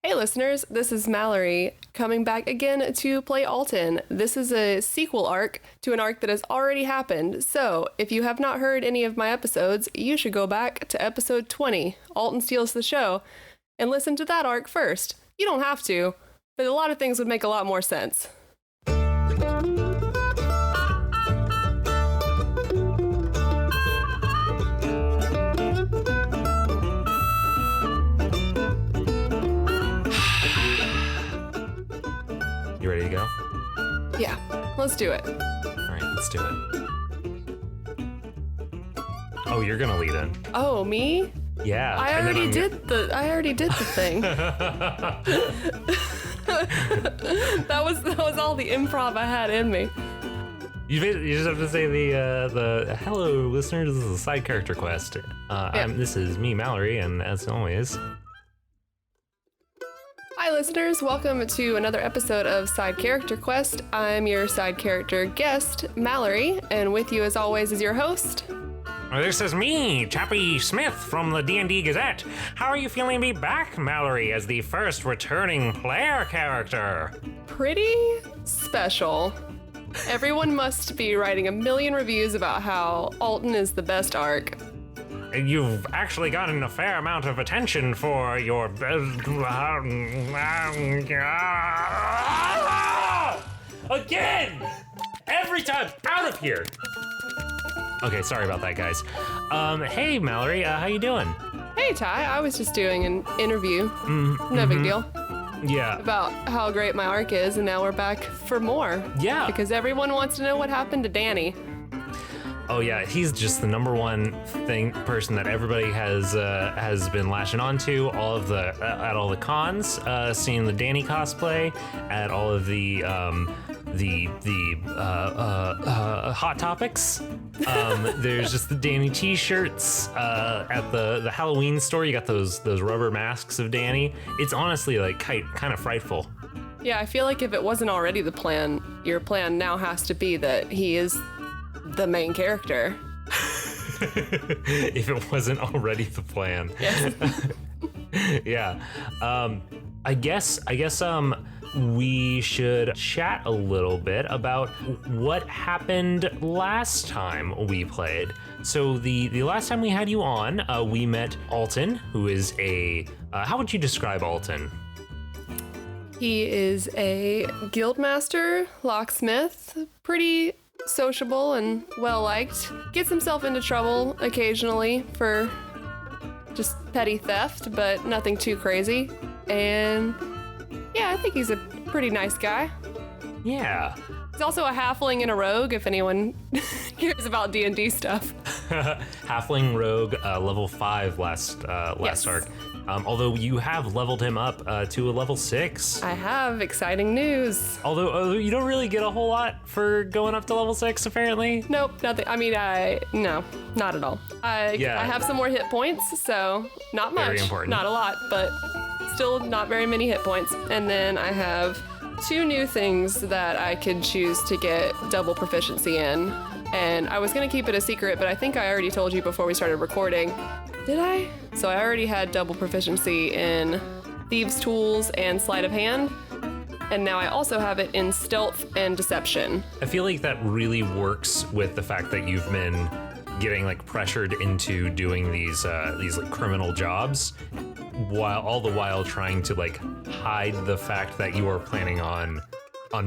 Hey listeners, this is Mallory, coming back again to play Alton. This is a sequel arc to an arc that has already happened, so if you have not heard any of my episodes, you should go back to episode 20, Alton Steals the Show, and listen to that arc first. You don't have to, but a lot of things would make a lot more sense. You ready to go? Yeah, let's do it. All right, let's do it. Oh, you're gonna lead in. Oh, me? Yeah. I already did the thing. that was all the improv I had in me. You just have to say the hello listeners. This is a side character quest. This is me, Mallory, and as always. Hi listeners, welcome to another episode of Side Character Quest. I'm your side character guest, Mallory, and with you as always is your host. This is me, Chappie Smith from the D&D Gazette. How are you feeling to be back, Mallory, as the first returning player character? Pretty special. Everyone must be writing a million reviews about how Alton is the best arc. You've actually gotten a fair amount of attention for your... Again! Every time! Out of here! Okay, sorry about that, guys. Hey, Mallory, how you doing? Hey, Ty, I was just doing an interview. No big deal. Yeah. About how great my arc is, and now we're back for more. Yeah. Because everyone wants to know what happened to Danny. Oh yeah, he's just the number one person that everybody has been lashing onto. All of the at all the cons, seeing the Danny cosplay, at all of the hot topics. There's just the Danny T-shirts at the Halloween store. You got those rubber masks of Danny. It's honestly like kind of frightful. Yeah, I feel like if it wasn't already the plan, your plan now has to be that he is the main character. If it wasn't already the plan. Yes. Yeah. I guess we should chat a little bit about what happened last time we played. So the last time we had you on, we met Alton, who is a how would you describe Alton? He is a guildmaster, locksmith, pretty sociable and well-liked. Gets himself into trouble occasionally for just petty theft, but nothing too crazy. And yeah, I think he's a pretty nice guy. Yeah. He's also a halfling and a rogue, if anyone cares about D&D stuff. Halfling rogue, level 5 last Yes. arc. Although you have leveled him up to a level 6. I have exciting news. Although you don't really get a whole lot for going up to level 6, apparently. Nope, nothing. I mean, no, not at all. I have some more hit points, so not much. Very important. Not a lot, but still not very many hit points. And then I have 2 new things that I could choose to get double proficiency in. And I was gonna keep it a secret, but I think I already told you before we started recording. Did I? So I already had double proficiency in Thieves' Tools and Sleight of Hand, and now I also have it in Stealth and Deception. I feel like that really works with the fact that you've been getting like pressured into doing these like criminal jobs, while trying to like hide the fact that you are planning on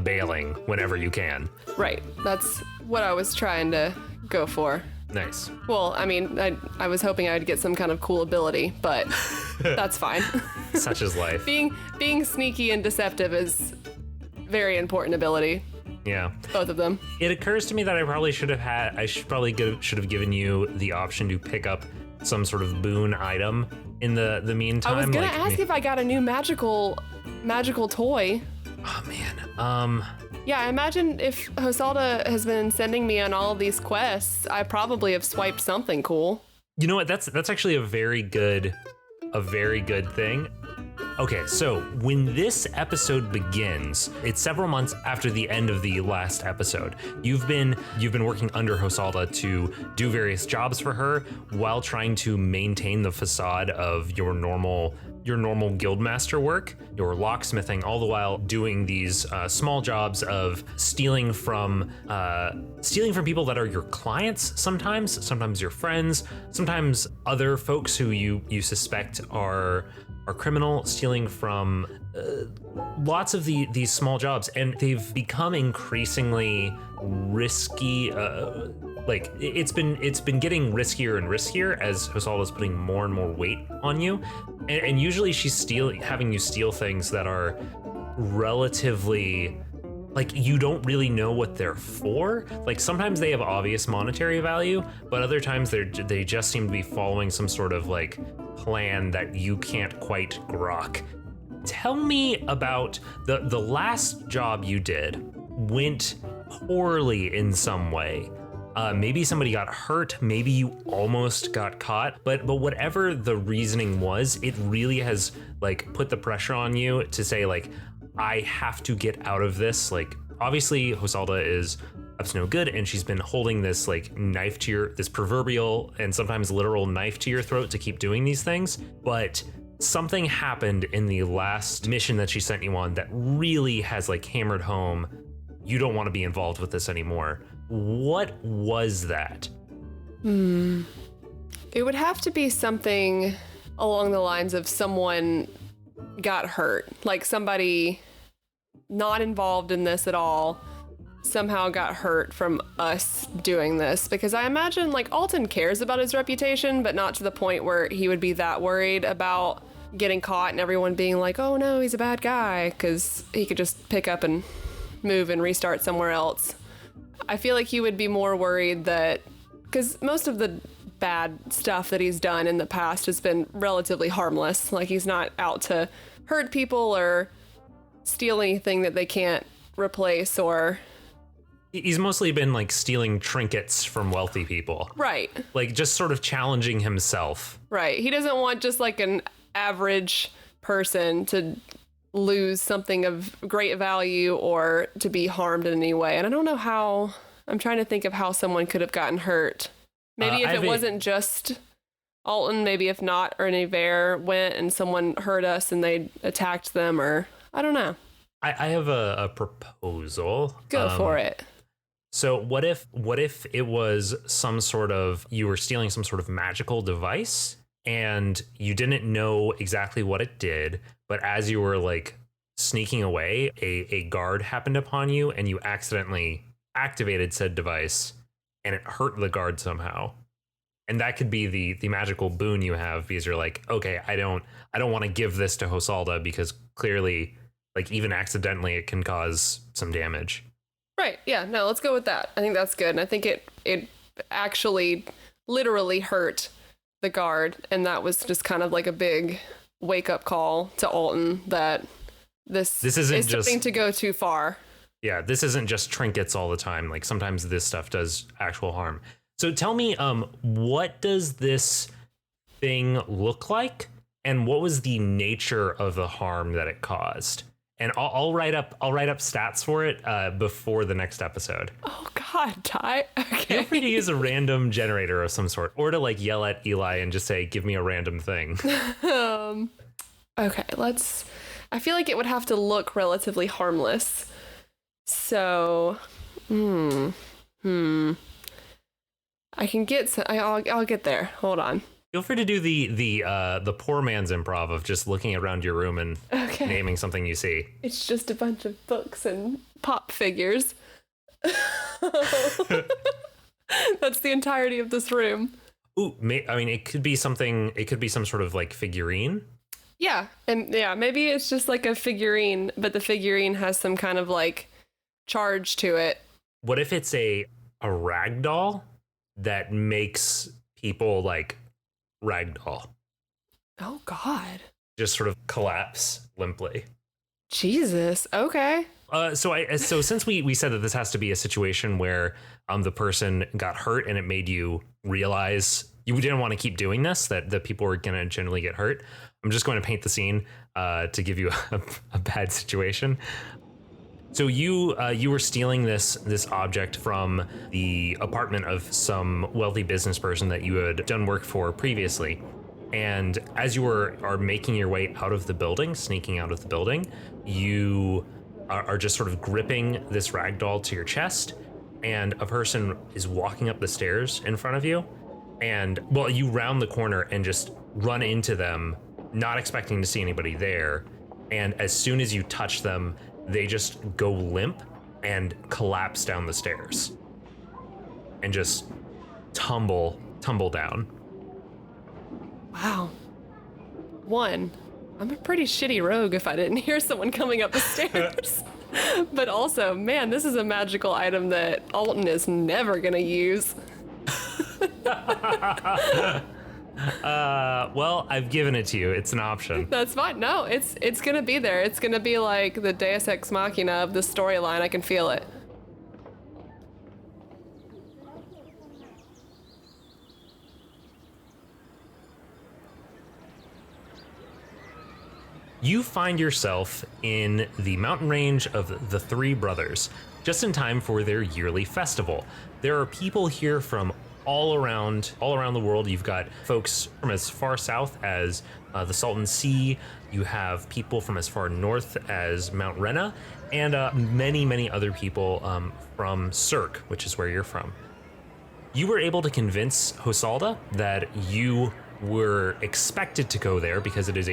bailing whenever you can. Right, that's what I was trying to go for. Nice. Well, I mean, I was hoping I would get some kind of cool ability, but that's fine. Such is life. Being sneaky and deceptive is very important ability. Yeah. Both of them. It occurs to me that I should have given you the option to pick up some sort of boon item in the meantime. I was gonna ask if I got a new magical toy. Oh man. Yeah, I imagine if Hosalda has been sending me on all of these quests, I probably have swiped something cool. You know what? That's actually a very good thing. Okay, so when this episode begins, it's several months after the end of the last episode. You've been working under Hosalda to do various jobs for her while trying to maintain the facade of your normal your normal guildmaster work, your locksmithing, all the while doing these small jobs of stealing from people that are your clients sometimes your friends, sometimes other folks who you suspect are criminal, stealing from lots of these small jobs, and they've become increasingly risky. Like it's been getting riskier and riskier as Hosalda's putting more and more weight on you, and usually she's having you steal things that are relatively, like, you don't really know what they're for. Like sometimes they have obvious monetary value, but other times they just seem to be following some sort of like plan that you can't quite grok. Tell me about the last job you did. Went poorly in some way. Maybe somebody got hurt, maybe you almost got caught, but whatever the reasoning was, it really has like put the pressure on you to say like, I have to get out of this. Like obviously Hosalda is up to no good, and she's been holding this like knife to this proverbial and sometimes literal knife to your throat to keep doing these things. But something happened in the last mission that she sent you on that really has like hammered home, you don't want to be involved with this anymore. What was that? It would have to be something along the lines of someone got hurt, like somebody not involved in this at all somehow got hurt from us doing this, because I imagine like Alton cares about his reputation, but not to the point where he would be that worried about getting caught and everyone being like, oh no, he's a bad guy, because he could just pick up and move and restart somewhere else. I feel like he would be more worried that, because most of the bad stuff that he's done in the past has been relatively harmless. Like he's not out to hurt people or steal anything that they can't replace, or... He's mostly been like stealing trinkets from wealthy people. Right. Like just sort of challenging himself. Right. He doesn't want just like an average person to lose something of great value or to be harmed in any way. And I don't know how, I'm trying to think of how someone could have gotten hurt. Maybe if it wasn't just Alton, maybe if not, or Nevere went and someone hurt us and they attacked them, or I don't know. I have a proposal. Go for it. So what if it was some sort of, you were stealing some sort of magical device and you didn't know exactly what it did, but as you were like sneaking away, a guard happened upon you and you accidentally activated said device and it hurt the guard somehow. And that could be the magical boon you have, because you're like, okay, I don't want to give this to Hosalda because clearly, like even accidentally, it can cause some damage. Right. Yeah. No, let's go with that. I think that's good. And I think it actually literally hurt the guard. And that was just kind of like a big wake up call to Alton that this isn't just starting to go too far. Yeah. This isn't just trinkets all the time. Like sometimes this stuff does actual harm. So tell me, what does this thing look like? And what was the nature of the harm that it caused? And I'll write up stats for it before the next episode. Oh God, Ty. Okay. Feel free to use a random generator of some sort, or to like yell at Eli and just say, "Give me a random thing." Okay, I feel like it would have to look relatively harmless. So, I can get. I'll get there. Hold on. Feel free to do the poor man's improv of just looking around your room and naming something you see. It's just a bunch of books and pop figures. That's the entirety of this room. Ooh, I mean, it could be something. It could be some sort of like figurine. Yeah, and maybe it's just like a figurine, but the figurine has some kind of like charge to it. What if it's a rag doll that makes people like ragdoll? Oh God. Just sort of collapse limply. Jesus. Okay. So since we said that this has to be a situation where the person got hurt and it made you realize you didn't want to keep doing this, that the people were going to generally get hurt, I'm just going to paint the scene to give you a bad situation. So you were stealing this object from the apartment of some wealthy business person that you had done work for previously. And as you are making your way out of the building, sneaking out of the building, you are just sort of gripping this ragdoll to your chest, and a person is walking up the stairs in front of you. And, well, you round the corner and just run into them, not expecting to see anybody there. And as soon as you touch them, they just go limp and collapse down the stairs and just tumble down. Wow. One, I'm a pretty shitty rogue if I didn't hear someone coming up the stairs. But also, man, this is a magical item that Alton is never gonna use. Well, I've given it to you. It's an option. That's fine. No, it's gonna be there. It's gonna be like the Deus Ex Machina of the storyline. I can feel it. You find yourself in the mountain range of the Three Brothers, just in time for their yearly festival. There are people here from all around the world. You've got folks from as far south as the Salton Sea. You have people from as far north as Mount Rena, and many other people from Cirque, which is where you're from. You were able to convince Hosalda that you were expected to go there because it is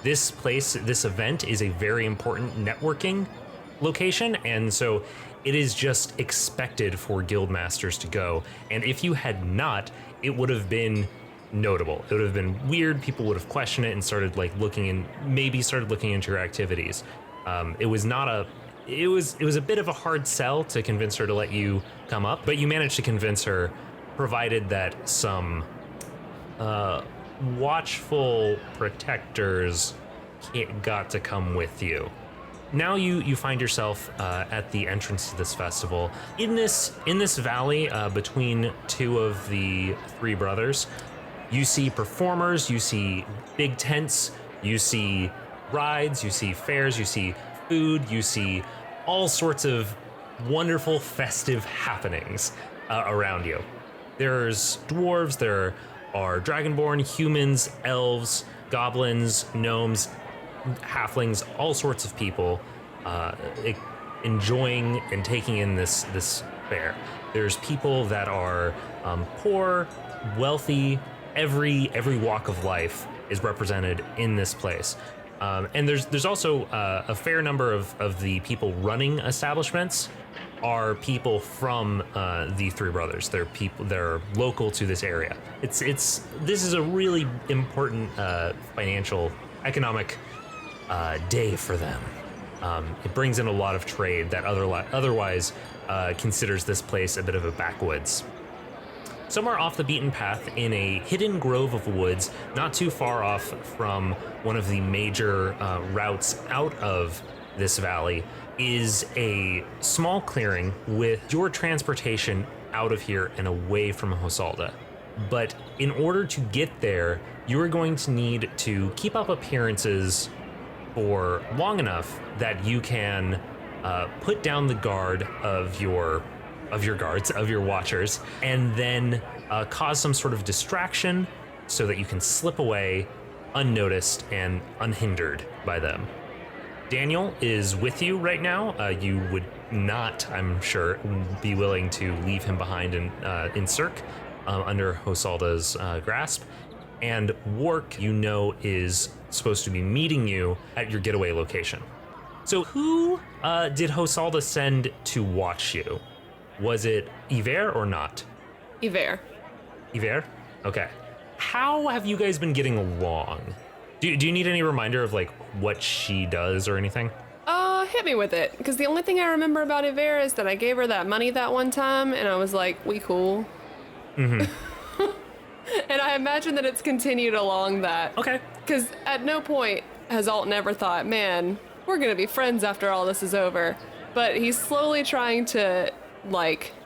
this event is a very important networking location, and so it is just expected for guild masters to go. And if you had not, it would have been notable. It would have been weird. People would have questioned it and started looking into your activities. It was a bit of a hard sell to convince her to let you come up, but you managed to convince her, provided that some watchful protectors got to come with you. Now you find yourself at the entrance to this festival. In this valley between two of the Three Brothers, you see performers, you see big tents, you see rides, you see fairs, you see food, you see all sorts of wonderful festive happenings around you. There's dwarves, there are dragonborn, humans, elves, goblins, gnomes, halflings, all sorts of people enjoying and taking in this fair. There's people that are poor, wealthy, every walk of life is represented in this place. And there's also a fair number of the people running establishments are people from the Three Brothers. They're local to this area. This is a really important financial, economic day for them. It brings in a lot of trade that otherwise considers this place a bit of a backwoods. Somewhere off the beaten path in a hidden grove of woods, not too far off from one of the major routes out of this valley, is a small clearing with your transportation out of here and away from Hosalda. But in order to get there, you are going to need to keep up appearances for long enough that you can put down the guard of your watchers, and then cause some sort of distraction so that you can slip away unnoticed and unhindered by them. Daniel is with you right now. You would not, I'm sure, be willing to leave him behind in Cirque under Hosalda's grasp. And Wark, is supposed to be meeting you at your getaway location. So who did Hosalda send to watch you? Was it Iver or not? Iver. Iver? Okay. How have you guys been getting along? Do you need any reminder of what she does or anything? Hit me with it, because the only thing I remember about Iver is that I gave her that money that one time, and I was like, we cool. Mm-hmm. And I imagine that it's continued along that. Okay. Because at no point has Alton ever thought, man, we're gonna be friends after all this is over. But he's slowly trying to,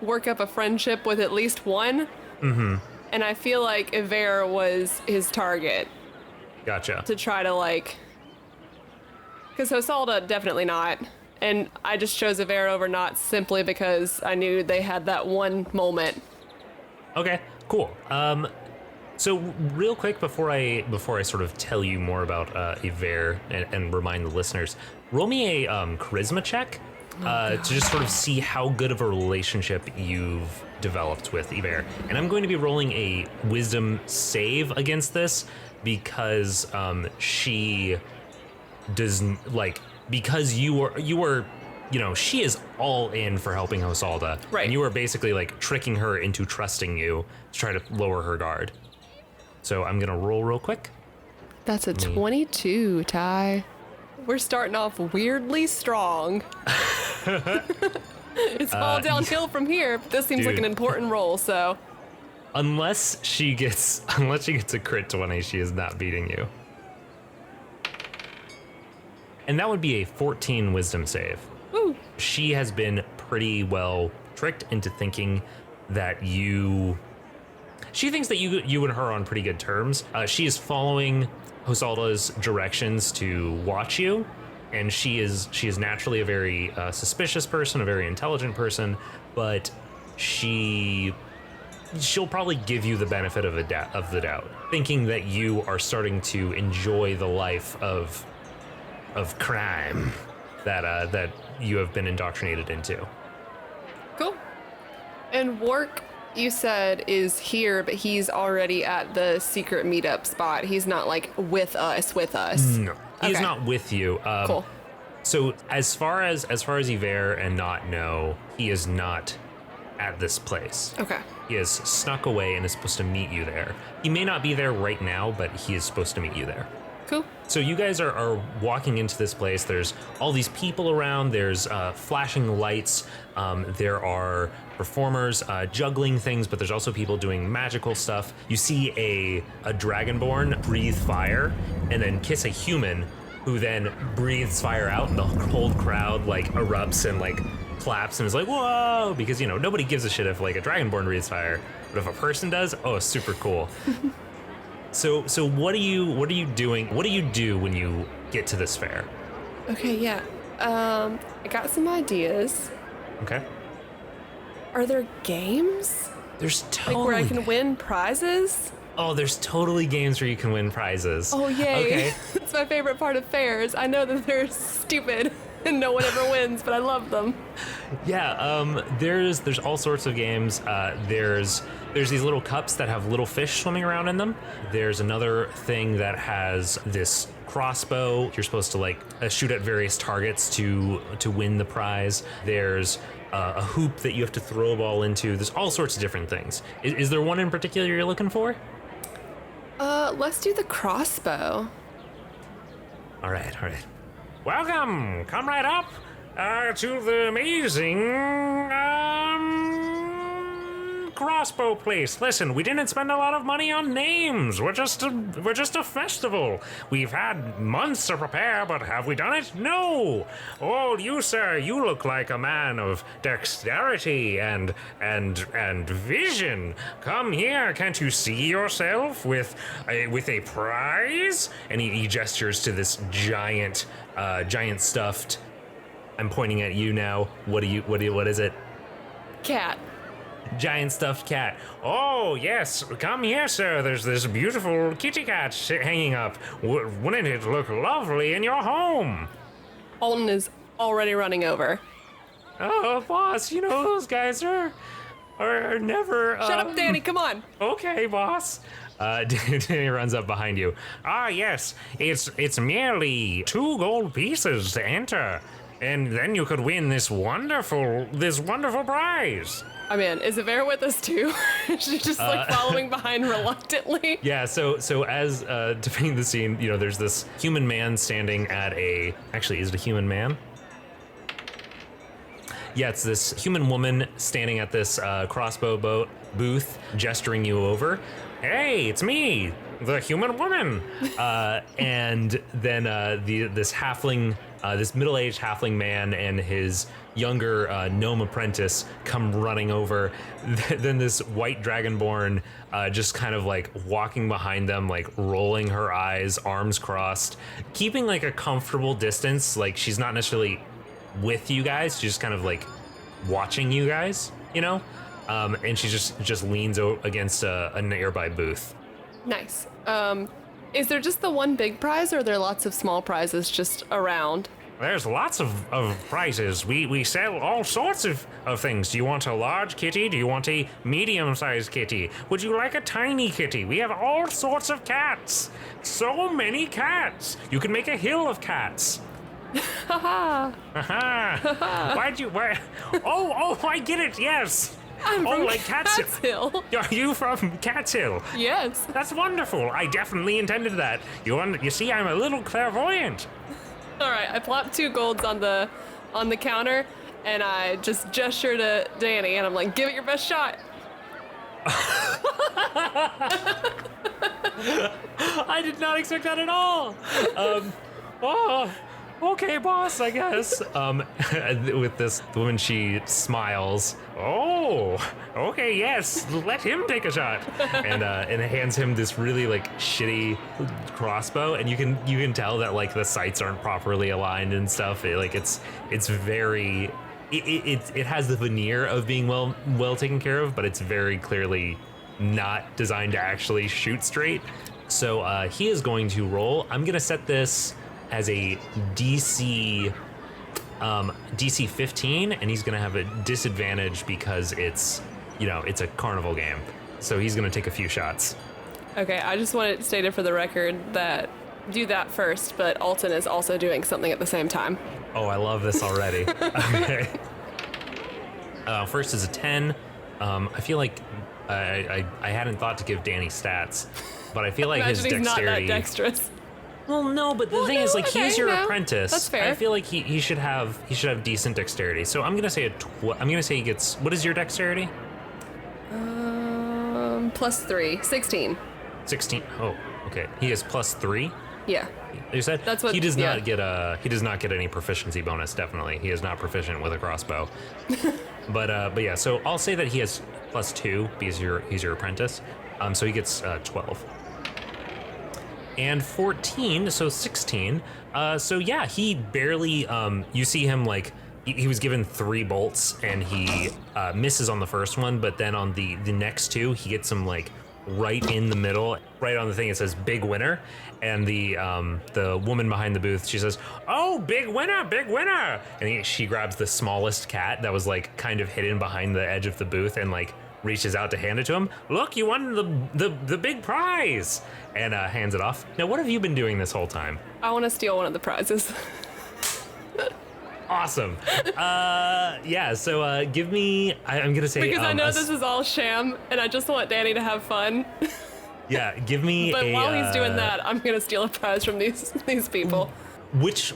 work up a friendship with at least one. Mm-hmm. And I feel like Iver was his target. Gotcha. To try to, because Hosalda, definitely not. And I just chose Iver over not simply because I knew they had that one moment. Okay, cool. So real quick before I sort of tell you more about Iver and remind the listeners, roll me a charisma check to just sort of see how good of a relationship you've developed with Iver. And I'm going to be rolling a wisdom save against this because she doesn't like, because you were she is all in for helping Hosalda. Right. And you were basically like tricking her into trusting you to try to lower her guard. So I'm gonna roll real quick. That's a 22, Ty. We're starting off weirdly strong. It's all downhill from here, but this seems like an important roll, so. Unless she gets a crit 20, she is not beating you. And that would be a 14 wisdom save. Woo. She has been pretty well tricked into thinking that she thinks that you and her are on pretty good terms. She is following Hosalda's directions to watch you, and she is naturally a very suspicious person, a very intelligent person, but she'll probably give you the benefit of the doubt, thinking that you are starting to enjoy the life of crime that you have been indoctrinated into. Cool. And Wark, you said, is here, but he's already at the secret meetup spot. He's not like with us. No, he's Okay. not with you. Cool. So as far as Iver and Not know, he is not at this place. Okay. He has snuck away and is supposed to meet you there. He may not be there right now, but he is supposed to meet you there. Cool. So you guys are walking into this place. There's all these people around. There's flashing lights. There are performers juggling things, but there's also people doing magical stuff. You see a dragonborn breathe fire and then kiss a human, who then breathes fire out, and the whole crowd like erupts and like claps and is like, whoa, because nobody gives a shit if like a dragonborn breathes fire, but if a person does, oh, super cool. So what are you doing? What do you do when you get to this fair? Okay, yeah. I got some ideas. Okay. Are there games? There's totally Like where I can win prizes? Oh, there's totally games where you can win prizes. Oh, yay. Okay. It's my favorite part of fairs. I know that they're stupid and no one ever wins, but I love them. Yeah, there's all sorts of games. There's these little cups that have little fish swimming around in them. There's another thing that has this crossbow. You're supposed to like shoot at various targets to win the prize. There's a hoop that you have to throw a ball into. There's all sorts of different things. Is there one in particular you're looking for? Let's do the crossbow. All right. Welcome. Come right up to the amazing crossbow place. Listen, we didn't spend a lot of money on names. We're just a festival. We've had months to prepare, but have we done it? No. Oh, you sir, you look like a man of dexterity and vision. Come here. Can't you see yourself with a prize? And he gestures to this giant stuffed. I'm pointing at you now. What is it? Cat. Giant stuffed cat. Oh, yes. Come here, sir. There's this beautiful kitty cat hanging up. Wouldn't it look lovely in your home? Alton is already running over. Oh, boss, those guys are never... Shut up, Danny. Come on. Okay, boss. Danny runs up behind you. Ah, yes. It's merely 2 gold pieces to enter. And then you could win this wonderful prize. I mean, is Avera with us too? She's just like following behind reluctantly. Yeah, so as to paint the scene, there's this human man standing at actually, is it a human man? Yeah, it's this human woman standing at this crossbow booth, gesturing you over. Hey, it's me, the human woman. And then this halfling, this middle-aged halfling man and his younger gnome apprentice come running over. Then this white dragonborn just kind of like walking behind them, like rolling her eyes, arms crossed, keeping like a comfortable distance. Like she's not necessarily with you guys, she's just kind of like watching you guys, and she just leans against a nearby booth. Nice. Is there just the one big prize, or are there lots of small prizes just around? There's lots of prizes. We sell all sorts of things. Do you want a large kitty? Do you want a medium-sized kitty? Would you like a tiny kitty? We have all sorts of cats. So many cats. You can make a hill of cats. Haha. Haha. Why? Oh, I get it. Yes. I'm from like Cat's Hill. Are you from Cat's Hill? Yes. That's wonderful. I definitely intended that. You see, I'm a little clairvoyant. All right, I plop 2 golds on the counter, and I just gesture to Danny, and I'm like, "Give it your best shot." I did not expect that at all. Oh, okay, boss, I guess. With this, the woman, she smiles. Oh, okay, yes, let him take a shot, and hands him this really like shitty crossbow, and you can tell that like the sights aren't properly aligned and stuff. It's very. It has the veneer of being well taken care of, but it's very clearly not designed to actually shoot straight. So he is going to roll. I'm gonna set this as a DC 15, and he's gonna have a disadvantage because it's a carnival game. So he's gonna take a few shots. Okay, I just want it stated for the record that do that first, but Alton is also doing something at the same time. Oh, I love this already. Okay. First is a 10. I feel like I hadn't thought to give Danny stats, but I feel like his Imagine he's dexterity. not that dexterous. Well, no, but the thing is, like, he's your apprentice. That's fair. I feel like he should have decent dexterity. So I'm gonna say he gets. What is your dexterity? +3, 16. 16. Oh, okay. He has +3. Yeah. You said That's what. he does yeah. not get he does not get any proficiency bonus. Definitely, he is not proficient with a crossbow. but yeah. So I'll say that he has +2 because he's your apprentice. So he gets 12. And 14, so 16. So yeah, he barely. You see him like he was given 3 bolts and he misses on the first one, but then on the next 2, he gets them like right in the middle, right on the thing. It says "Big Winner," and the woman behind the booth, she says, "Oh, big winner, big winner!" And she grabs the smallest cat that was like kind of hidden behind the edge of the booth and like reaches out to hand it to him. "Look, you won the big prize!" And hands it off. Now, what have you been doing this whole time? I want to steal one of the prizes. Awesome. Yeah, so give me, I'm going to say... Because I know this is all sham, and I just want Danny to have fun. Yeah, give me But while he's doing that, I'm going to steal a prize from these people. Which,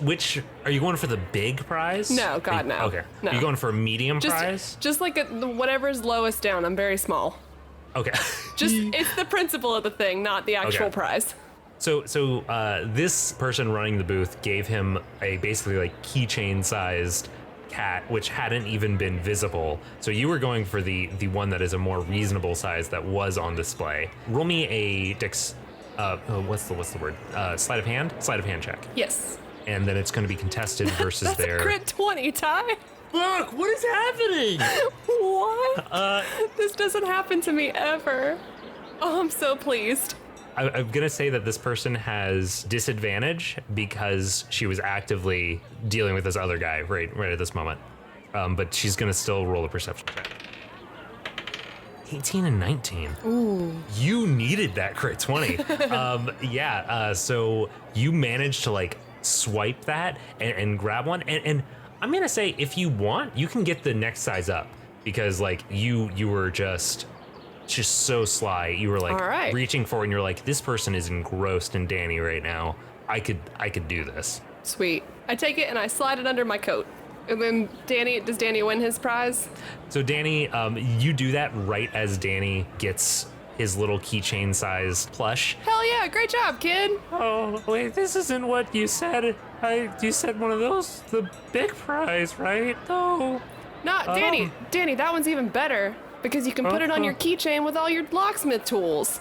are you going for the big prize? No, God, no. Okay. No. Are you going for a medium prize? Just like whatever's lowest down. I'm very small. Okay. It's the principle of the thing, not the actual Okay. prize. So this person running the booth gave him a basically like keychain sized cat, which hadn't even been visible. So you were going for the one that is a more reasonable size that was on display. Roll me a what's the word? Sleight of hand check. Yes. And then it's going to be contested versus That's their. a crit 20, Ty. Fuck, what is happening? What? This doesn't happen to me ever. Oh, I'm so pleased. I'm gonna say that this person has disadvantage because she was actively dealing with this other guy right at this moment. But she's gonna still roll a perception check. 18 and 19. Ooh. You needed that crit 20. So you managed to like swipe that and grab one. And I'm gonna say, if you want, you can get the next size up because like you were just so sly. You were like right. reaching for it and you're like, this person is engrossed in Danny right now. I could do this. Sweet. I take it and I slide it under my coat. And then does Danny win his prize? So Danny, you do that right as Danny gets his little keychain sized plush. Hell yeah, great job, kid. Oh, wait, this isn't what you said. You said one of those, the big prize, right? No. No, Danny, that one's even better because you can put it on your keychain with all your locksmith tools.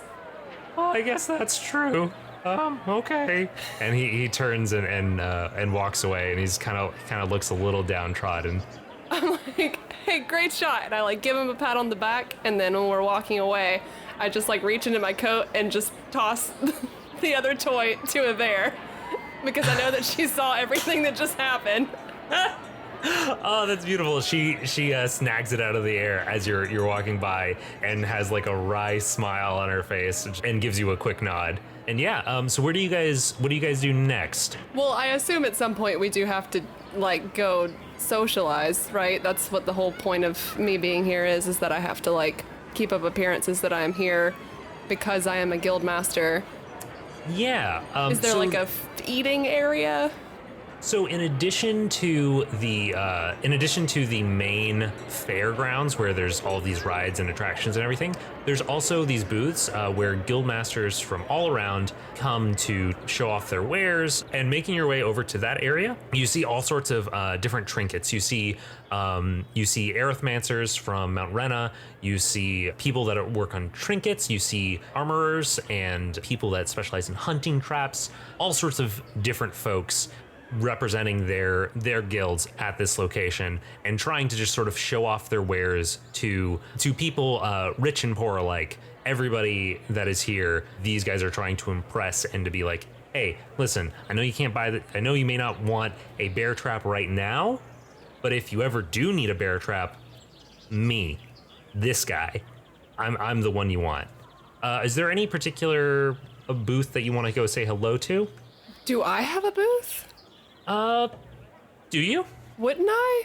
Oh, I guess that's true. Okay. And he turns and walks away, and he's kind of looks a little downtrodden. I'm like, hey, great shot. And I like give him a pat on the back, and then when we're walking away, I just like reach into my coat and just toss the other toy to a bear because I know that she saw everything that just happened. Oh, that's beautiful. She snags it out of the air as you're walking by and has like a wry smile on her face and gives you a quick nod. And yeah, so what do you guys do next? Well, I assume at some point we do have to like go socialize, right? That's what the whole point of me being here is that I have to like keep up appearances that I am here because I am a guild master. Yeah. Is there like a eating area? So in addition to the main fairgrounds where there's all these rides and attractions and everything, there's also these booths where guild masters from all around come to show off their wares. And making your way over to that area, you see all sorts of different trinkets. You see arithmancers from Mount Rena. You see people that work on trinkets. You see armorers and people that specialize in hunting traps. All sorts of different folks representing their guilds at this location and trying to just sort of show off their wares to people, rich and poor alike. Everybody that is here, these guys are trying to impress and to be like, hey, listen, I know you can't buy I know you may not want a bear trap right now, but if you ever do need a bear trap, this guy, I'm the one you want. Is there any particular booth that you want to go say hello to? Do I have a booth? Do you? Wouldn't I?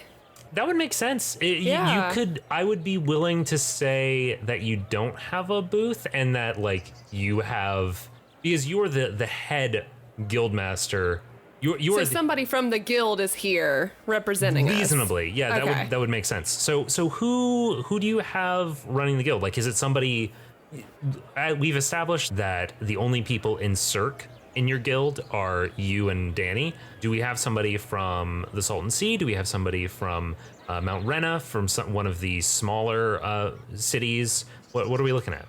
That would make sense. Yeah. You could, I would be willing to say that you don't have a booth and that like you have, because you are the head guild master. You So are somebody from the guild is here representing us. reasonably. Yeah, Okay. that would make sense. So who do you have running the guild? Like, is it somebody, we've established that the only people in Cirque in your guild are you and Danny. Do we have somebody from the Salton Sea? Do we have somebody from Mount Rena, from one of the smaller cities? What are we looking at?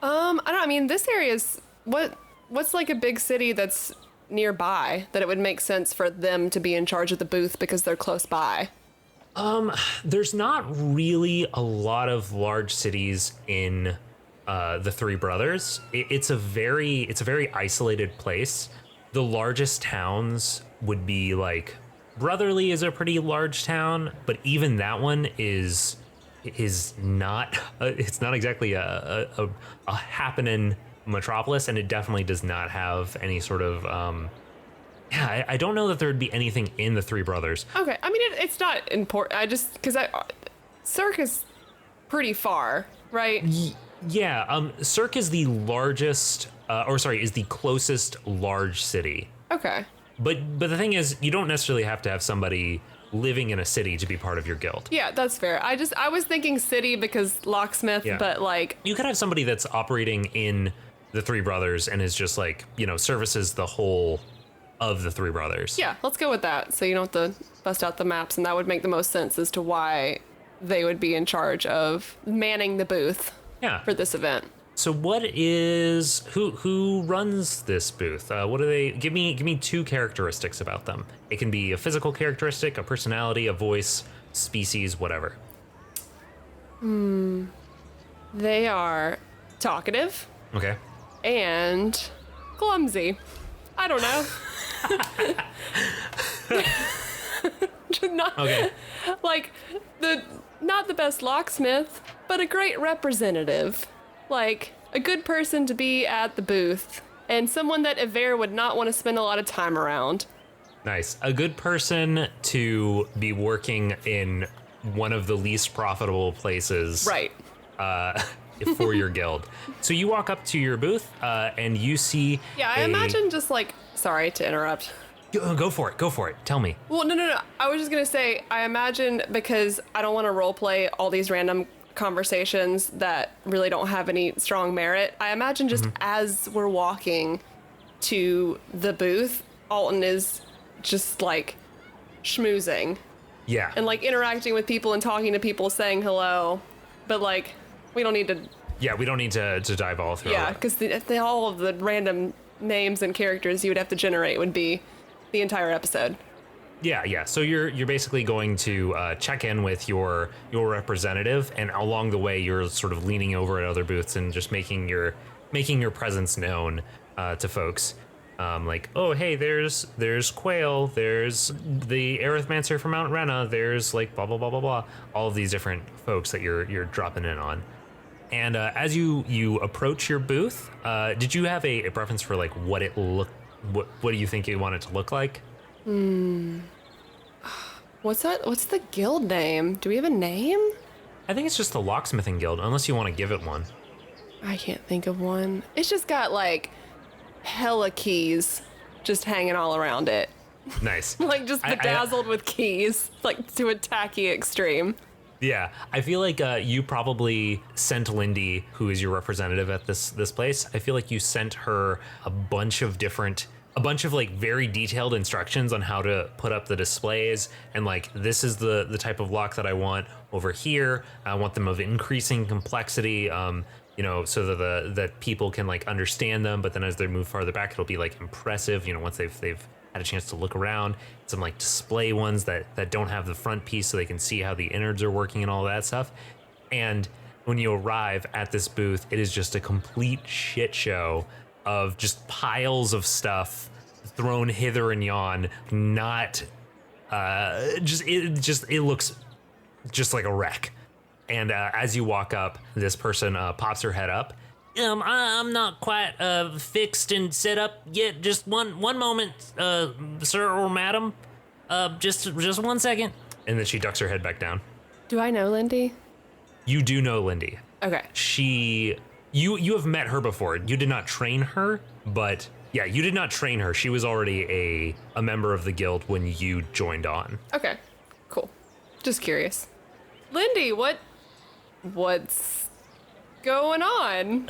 I don't know. I mean, this area is what's like a big city that's nearby that it would make sense for them to be in charge of the booth because they're close by. There's not really a lot of large cities in the Three Brothers. It's a very isolated place. The largest towns would be like Brotherly is a pretty large town, but even that one is not it's not exactly a happening metropolis, and it definitely does not have any sort of I don't know that there would be anything in the Three Brothers. Okay, I mean it's not important. I just because Cirque is pretty far, right? Yeah, Cirque is the largest, is the closest large city. Okay. But the thing is, you don't necessarily have to have somebody living in a city to be part of your guild. Yeah, that's fair. I was thinking city because locksmith, Yeah. but like You could have somebody that's operating in the Three Brothers and is just like, services the whole of the Three Brothers. yeah, let's go with that. So you don't have to bust out the maps, and that would make the most sense as to why they would be in charge of manning the booth. Yeah. For this event. So who runs this booth? What do they give me two characteristics about them. It can be a physical characteristic, a personality, a voice, species, whatever. They are talkative Okay. and clumsy. I don't know. Not, Okay. like not the best locksmith, but a great representative. Like a good person to be at the booth and someone that Ever would not want to spend a lot of time around. Nice. A good person to be working in one of the least profitable places. Right. For your guild. So you walk up to your booth and you see. Yeah, I imagine just like, sorry to interrupt. Go for it. Tell me. Well, no. I was just going to say, I imagine because I don't want to role play all these random conversations that really don't have any strong merit. I imagine just as we're walking to the booth, Alton is just like schmoozing Yeah. and like interacting with people and talking to people, saying hello. But like, we don't need to. Yeah, we don't need to dive all through. Yeah, because all of the random names and characters you would have to generate would be the entire episode. Yeah. So you're basically going to check in with your representative, and along the way you're sort of leaning over at other booths and just making your presence known to folks. Like, oh hey, there's Quail, there's the Arithmancer from Mount Rena, there's like blah blah blah blah blah, all of these different folks that you're dropping in on. And as you approach your booth, did you have a preference for like what do you think you want it to look like? What's that? What's the guild name? Do we have a name? I think it's just the Locksmithing Guild, unless you want to give it one. I can't think of one. It's just got like hella keys just hanging all around it. Nice. Like just bedazzled with keys, like to a tacky extreme. Yeah, I feel like you probably sent Lindy, who is your representative at this place. I feel like you sent her a bunch of like very detailed instructions on how to put up the displays, and like this is the type of lock that I want over here. I want them of increasing complexity, so that people can like understand them, but then as they move farther back, it'll be like impressive. Once they've had a chance to look around. Some like display ones that don't have the front piece so they can see how the innards are working and all that stuff. And when you arrive at this booth, it is just a complete shit show of just piles of stuff thrown hither and yon. Not it looks just like a wreck. And as you walk up, this person pops her head up. I'm not quite fixed and set up yet. Just one moment, sir or madam. Just 1 second. And then she ducks her head back down. Do I know Lindy? You do know Lindy. Okay. You have met her before. You did not train her, but yeah, you did not train her. She was already a member of the guild when you joined on. Okay, cool. Just curious. Lindy, what's going on?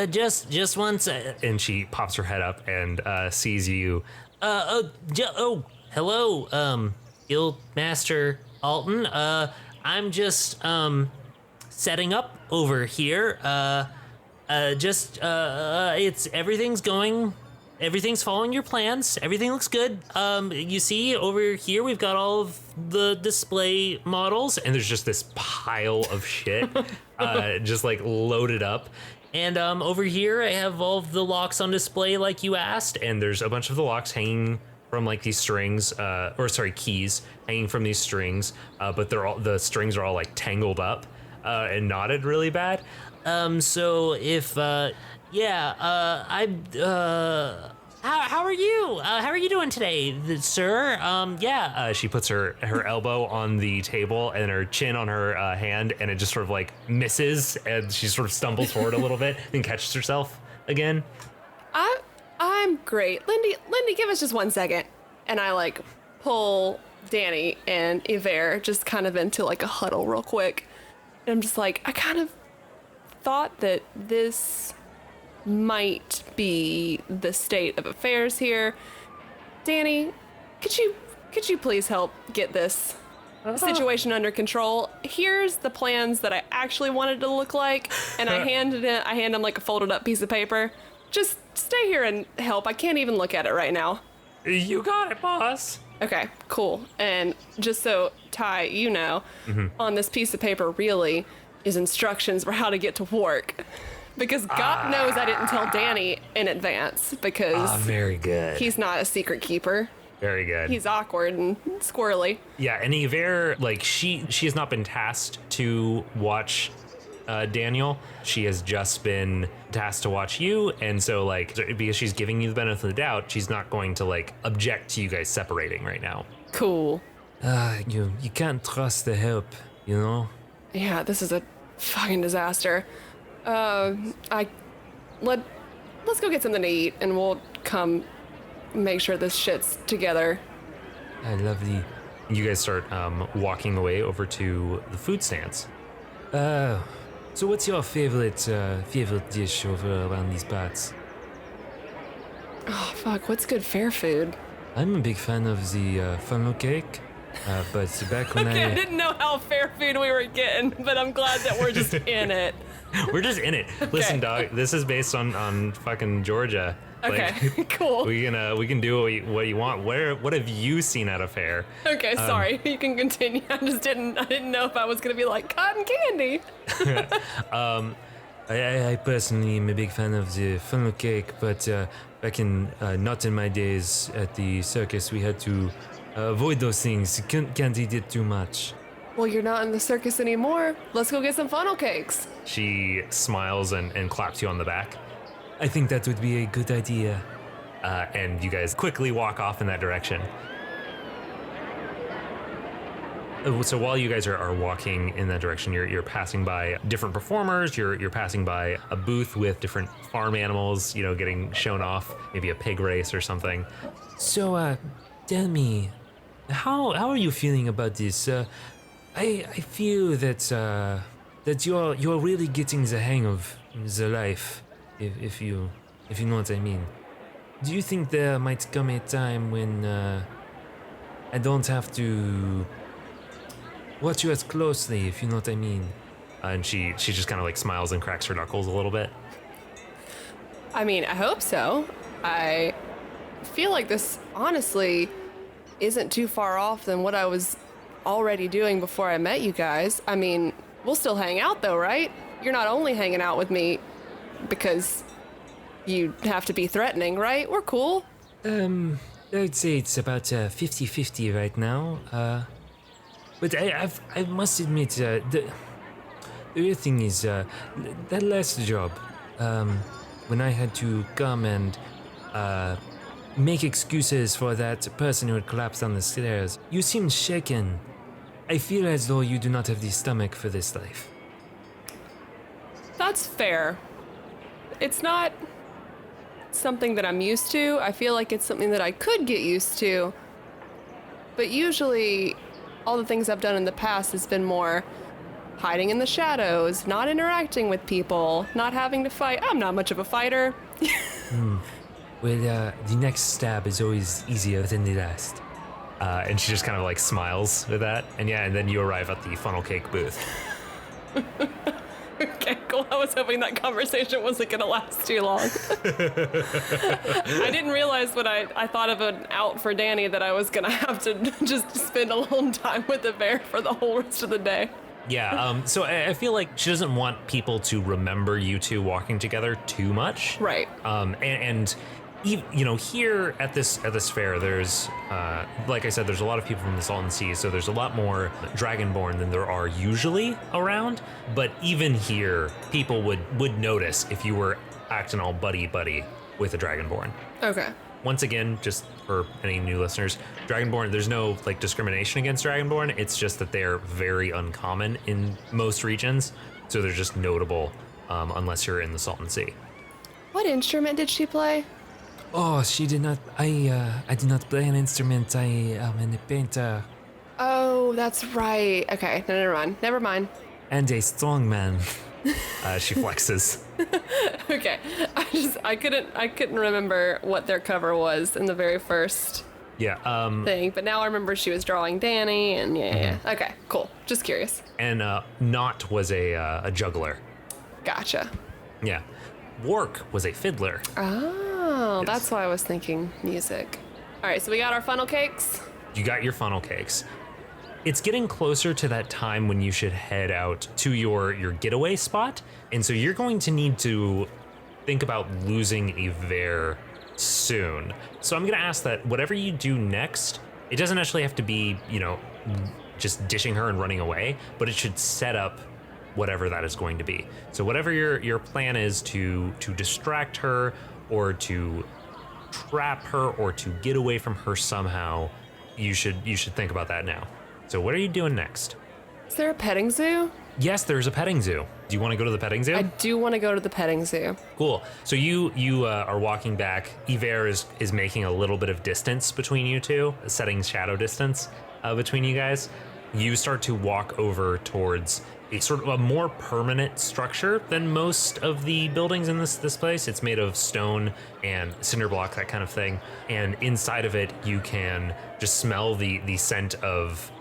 Just 1 second. And she pops her head up and sees you. Hello, Guild Master Alton. I'm just setting up over here. Everything's following your plans. Everything looks good. You see over here we've got all of the display models, And there's just this pile of shit, just like loaded up. and over here I have all of the locks on display like you asked. And there's a bunch of the locks hanging from like these strings, keys hanging from these strings, but the strings are all like tangled up and knotted really bad. So if how are you? How are you doing today, sir? She puts her elbow on the table and her chin on her hand, and it just sort of like misses, and she sort of stumbles forward a little bit and catches herself again. I'm great. Lindy, give us just 1 second. And I like pull Danny and Yver just kind of into like a huddle real quick. And I'm just like, I kind of thought that this might be the state of affairs here. Danny, could you please help get this situation under control? Here's the plans that I actually wanted to look like, and I hand him like a folded up piece of paper. Just stay here and help. I can't even look at it right now. You got it, boss. Okay, cool. And just so Ty, on this piece of paper really is instructions for how to get to work. Because God knows I didn't tell Danny in advance, because very good. he's not a secret keeper. Very good. He's awkward and squirrely. Yeah, and Yver, like she has not been tasked to watch Daniel. She has just been tasked to watch you, and so like because she's giving you the benefit of the doubt, she's not going to like object to you guys separating right now. Cool. You can't trust the help, you know? Yeah, this is a fucking disaster. Let's go get something to eat, and we'll come make sure this shit's together. I love the... You guys start walking away over to the food stands. So what's your favorite dish over around these parts? Oh, fuck, what's good fair food? I'm a big fan of the funnel cake, but back when I didn't know how fair food we were getting, but I'm glad that we're just in it. We're just in it. Listen, dog, this is based on fucking Georgia. Okay, Like, cool. we can do what you want. What have you seen at a fair? Okay, sorry. You can continue. I didn't know if I was gonna be like cotton candy. I personally am a big fan of the funnel cake, but back in not in my days at the circus, we had to avoid those things. Can't eat it too much. Well, you're not in the circus anymore. Let's go get some funnel cakes. She smiles and claps you on the back. I think that would be a good idea. And you guys quickly walk off in that direction. So while you guys are walking in that direction, you're passing by different performers. You're passing by a booth with different farm animals, getting shown off. Maybe a pig race or something. So, tell me, how are you feeling about this? I feel that you're really getting the hang of the life, if you know what I mean. Do you think there might come a time when I don't have to watch you as closely, if you know what I mean? And she just kind of like smiles and cracks her knuckles a little bit. I mean, I hope so. I feel like this honestly isn't too far off than what I was already doing before I met you guys. I mean, we'll still hang out though, right? You're not only hanging out with me because you have to be threatening, right? We're cool. I'd say it's about 50-50 right now. But I must admit, the real thing is, that last job, when I had to come and make excuses for that person who had collapsed on the stairs, you seemed shaken. I feel as though you do not have the stomach for this life. That's fair. It's not something that I'm used to. I feel like it's something that I could get used to. But usually, all the things I've done in the past has been more hiding in the shadows, not interacting with people, not having to fight. I'm not much of a fighter. Well, the next stab is always easier than the last. And she just kind of like smiles with that. And then you arrive at the funnel cake booth. Okay, cool. I was hoping that conversation wasn't going to last too long. I didn't realize when I thought of an out for Danny that I was going to have to just spend alone time with the bear for the whole rest of the day. Yeah, so I feel like she doesn't want people to remember you two walking together too much. Right. And here at this fair, there's like I said, there's a lot of people from the Salton Sea, so there's a lot more Dragonborn than there are usually around. But even here, people would notice if you were acting all buddy with a Dragonborn. Okay. Once again, just for any new listeners, Dragonborn, there's no like discrimination against Dragonborn. It's just that they're very uncommon in most regions, so they're just notable unless you're in the Salton Sea. What instrument did she play? Oh, she did not. I did not play an instrument. I am a painter Oh, that's right. Okay, no, never mind. and a strong man. She flexes. Okay, I couldn't remember what their cover was in the very first Yeah. thing, but now I remember she was drawing Danny, and yeah. Okay, cool. Just curious. And Knot was a juggler. Gotcha. Yeah. Wark was a fiddler. Oh, Yes. that's why I was thinking music. All right, so we got our funnel cakes. You got your funnel cakes. It's getting closer to that time when you should head out to your getaway spot. And so you're going to need to think about losing Yver soon. So I'm going to ask that whatever you do next, it doesn't actually have to be, just dishing her and running away, but it should set up whatever that is going to be. So whatever your plan is to distract her or to trap her or to get away from her somehow, you should think about that now. So what are you doing next? Is there a petting zoo? Yes, there's a petting zoo. Do you want to go to the petting zoo? I do want to go to the petting zoo. Cool. So you are walking back. Yver is making a little bit of distance between you two, setting shadow distance between you guys. You start to walk over towards a sort of a more permanent structure than most of the buildings in this place. It's made of stone and cinder block, that kind of thing. And inside of it, you can just smell the scent of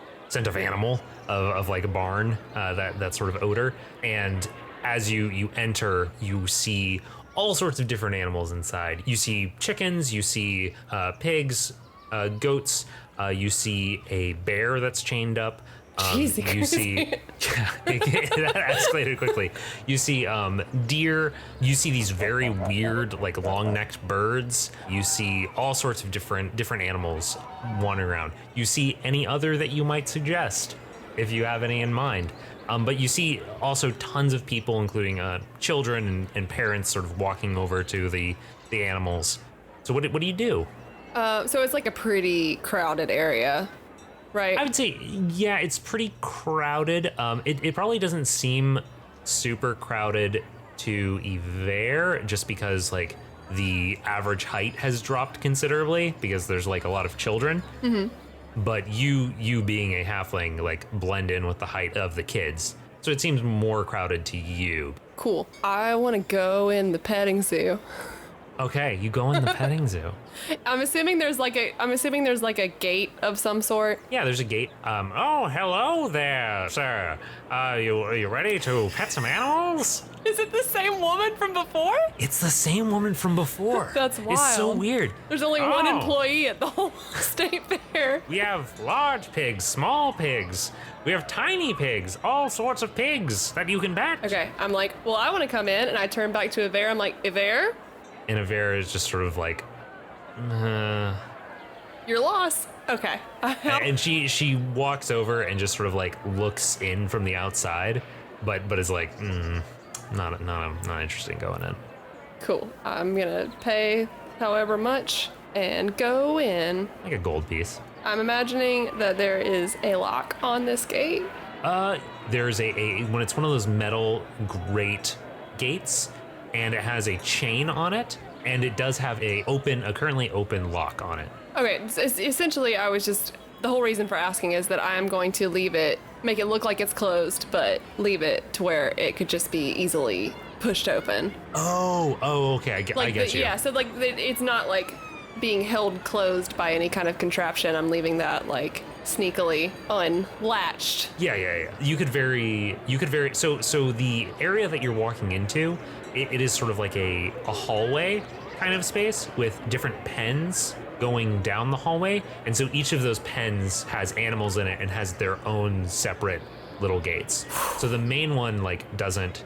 animal, of like a barn, that sort of odor. And as you enter, you see all sorts of different animals inside. You see chickens, you see pigs, goats, you see a bear that's chained up. Jesus You see, that escalated quickly. You see deer. You see these very weird, like long-necked birds. You see all sorts of different animals wandering around. You see any other that you might suggest, if you have any in mind. But you see also tons of people, including children and parents, sort of walking over to the animals. So what do you do? So it's like a pretty crowded area, right? I would say, yeah, it's pretty crowded. It probably doesn't seem super crowded to Iver, just because like the average height has dropped considerably because there's like a lot of children. Mm-hmm. But you being a halfling, like blend in with the height of the kids, so it seems more crowded to you. Cool. I want to go in the petting zoo. Okay, you go in the petting zoo. I'm assuming there's like a gate of some sort. Yeah, there's a gate. Oh, hello there, sir. Are you ready to pet some animals? Is it the same woman from before? It's the same woman from before. That's wild. It's so weird. There's only one Oh. employee at the whole state fair. We have large pigs, small pigs. We have tiny pigs, all sorts of pigs that you can pet. Okay, I'm like, well, I want to come in, and I turn back to Iver. I'm like, Iver, And Avera is just sort of like, you're lost. Okay. and she walks over and just sort of like looks in from the outside, but is like, not interested in going in. Cool. I'm gonna pay however much and go in. Like a gold piece. I'm imagining that there is a lock on this gate. There's a when it's one of those metal grate gates, and it has a chain on it, and it does have a currently open lock on it. Okay, essentially, the whole reason for asking is that I'm going to make it look like it's closed, but leave it to where it could just be easily pushed open. Oh, okay, I get you. Yeah, so like it's not like being held closed by any kind of contraption. I'm leaving that like sneakily unlatched. Yeah. You could very so the area that you're walking into, it is sort of like a hallway kind of space with different pens going down the hallway, and so each of those pens has animals in it and has their own separate little gates. So the main one doesn't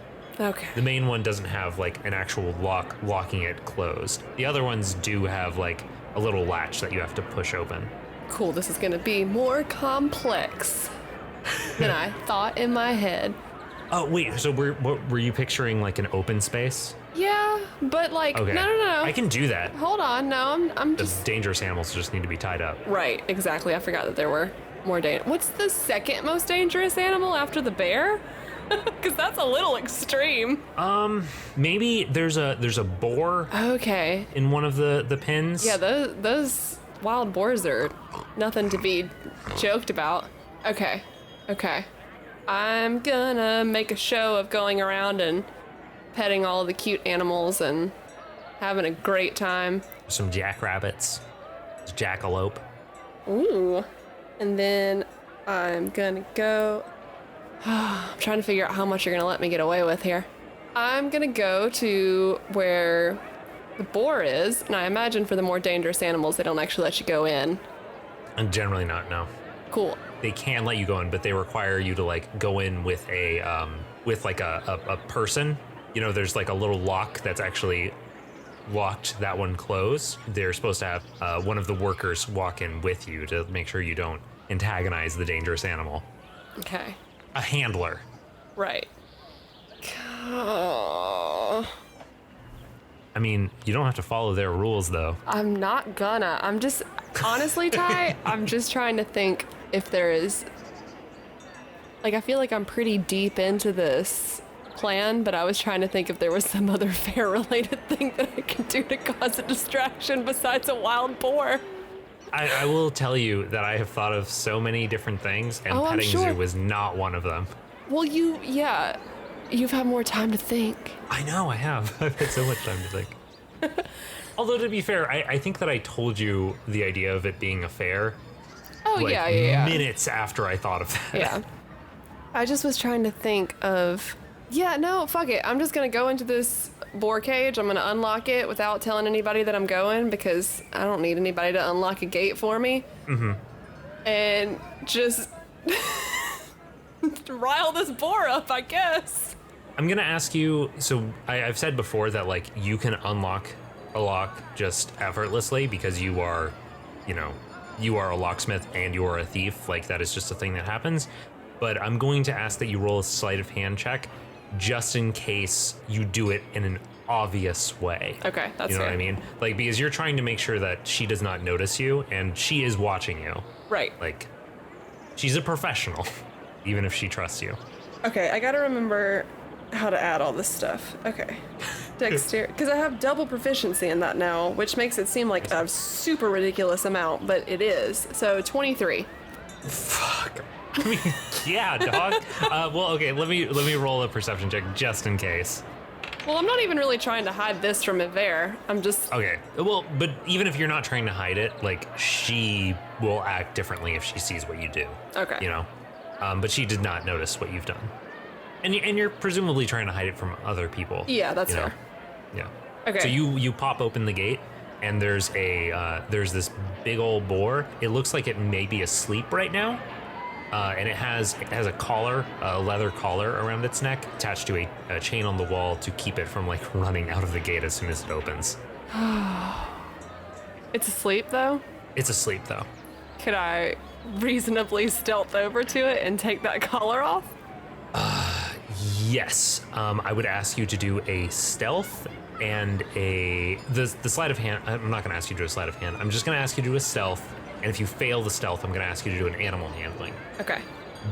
have like an actual lock locking it closed. The other ones do have like a little latch that you have to push open. Cool, this is gonna be more complex than I thought in my head. Oh wait, so were you picturing like an open space? Yeah, but like, Okay. no. I can do that. Hold on, no, I'm The just... dangerous animals just need to be tied up. Right, exactly, I forgot that there were more dangerous. What's the second most dangerous animal after the bear? Because that's a little extreme. Maybe there's a boar Okay. in one of the pens. Yeah, those wild boars are nothing to be joked about. Okay. I'm gonna make a show of going around and petting all the cute animals and having a great time. Some jackrabbits, jackalope. Ooh. And then I'm gonna go... I'm trying to figure out how much you're gonna let me get away with here. I'm gonna go to where the boar is, and I imagine for the more dangerous animals, they don't actually let you go in. And generally not, no. Cool. They can let you go in, but they require you to like go in with a person. You know, there's like a little lock that's actually locked that one closed. They're supposed to have one of the workers walk in with you to make sure you don't antagonize the dangerous animal. Okay. A handler. Right. Oh, I mean, you don't have to follow their rules though. I'm not gonna. I'm just... Honestly, Ty, I'm just trying to think if there is... Like, I feel like I'm pretty deep into this plan, but I was trying to think if there was some other fair-related thing that I could do to cause a distraction besides a wild boar. I will tell you that I have thought of so many different things, and Oh, I'm petting sure. zoo was not one of them. Well, you've had more time to think. I know, I have. I've had so much time to think. Although, to be fair, I think that I told you the idea of it being a fair Oh, like yeah. minutes after I thought of that. Yeah. I just was trying to think of... Yeah, no, fuck it. I'm just gonna go into this boar cage. I'm gonna unlock it without telling anybody that I'm going because I don't need anybody to unlock a gate for me. Mm-hmm. And just rile this boar up, I guess. I'm gonna ask you, so I've said before that like you can unlock a lock just effortlessly because you are a locksmith and you are a thief. Like that is just a thing that happens. But I'm going to ask that you roll a sleight of hand check just in case you do it in an obvious way. Okay, that's You know fair. what I mean? Like, because you're trying to make sure that she does not notice you and she is watching you. Right. Like, she's a professional, even if she trusts you. Okay, I gotta remember how to add all this stuff. Okay. Dexterity, because I have double proficiency in that now, which makes it seem like a super ridiculous amount, but it is. So 23. Fuck. I mean, yeah, dog. Well, okay, let me roll a perception check just in case. Well, I'm not even really trying to hide this from Yver. I'm just... Okay, well, but even if you're not trying to hide it, like, she will act differently if she sees what you do. Okay. You know? But she did not notice what you've done. And you're presumably trying to hide it from other people. Yeah, that's you know? fair. Yeah. Okay. So you pop open the gate, and there's this big old boar. It looks like it may be asleep right now. And it has a collar, a leather collar around its neck, attached to a chain on the wall to keep it from like running out of the gate as soon as it opens. It's asleep, though? It's asleep though. Could I reasonably stealth over to it and take that collar off? Yes, I would ask you to do a stealth and the sleight of hand. I'm not going to ask you to do a sleight of hand. I'm just going to ask you to do a stealth. And if you fail the stealth, I'm going to ask you to do an animal handling. Okay.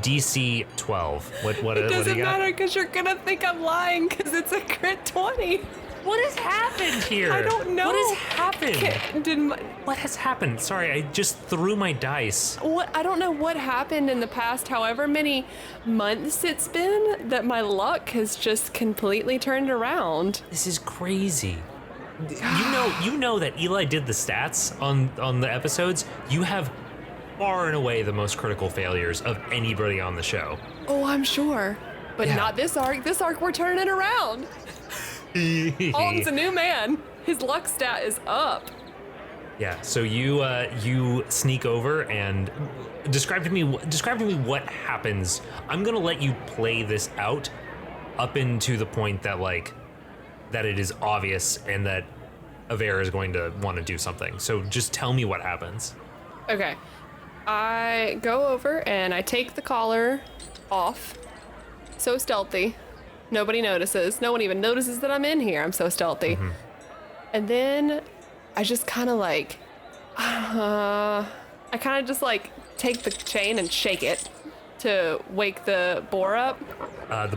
DC 12. What It do you doesn't got? matter because you're gonna think I'm lying because it's a crit 20. What has happened here? I don't know. What has happened? Did my, What has happened? Sorry, I just threw my dice. what? I don't know what happened in the past, however many months it's been, that my luck has just completely turned around. This is crazy. You know that Eli did the stats on the episodes. You have far and away the most critical failures of anybody on the show. Oh, I'm sure. But Yeah. not this arc. This arc, we're turning it around. Alton's a new man. His luck stat is up. Yeah. So you sneak over and describe to me what happens. I'm gonna let you play this out up into the point that that it is obvious and that Yver is going to want to do something. So just tell me what happens. Okay. I go over and I take the collar off. So stealthy. Nobody notices. No one even notices that I'm in here. I'm so stealthy. Mm-hmm. And then I just kind of take the chain and shake it to wake the boar up. The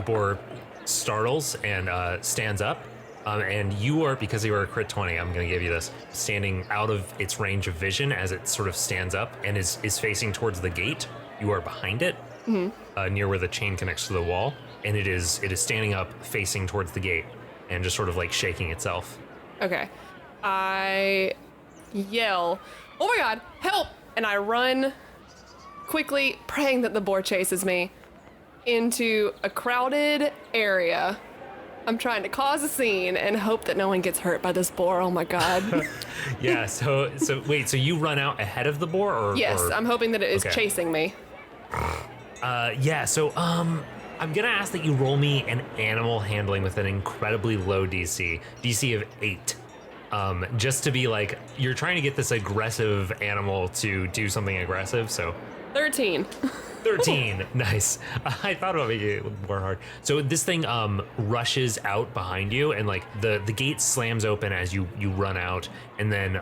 boar startles and stands up. And you are, because you are a crit 20, I'm going to give you this, standing out of its range of vision as it sort of stands up and is facing towards the gate. You are behind it, near where the chain connects to the wall, and it is standing up, facing towards the gate, and just sort of like shaking itself. Okay. I yell, "Oh my god, help!" And I run quickly, praying that the boar chases me, into a crowded area. I'm trying to cause a scene and hope that no one gets hurt by this boar. Oh my god. Yeah. So wait. So you run out ahead of the boar, or Yes, or- I'm hoping that it is okay. chasing me. Yeah. So I'm gonna ask that you roll me an animal handling with an incredibly low DC of 8. Just to be like, you're trying to get this aggressive animal to do something aggressive. So 13. 13. Nice. I thought about making it more hard. So this thing rushes out behind you, and like the gate slams open as you run out, and then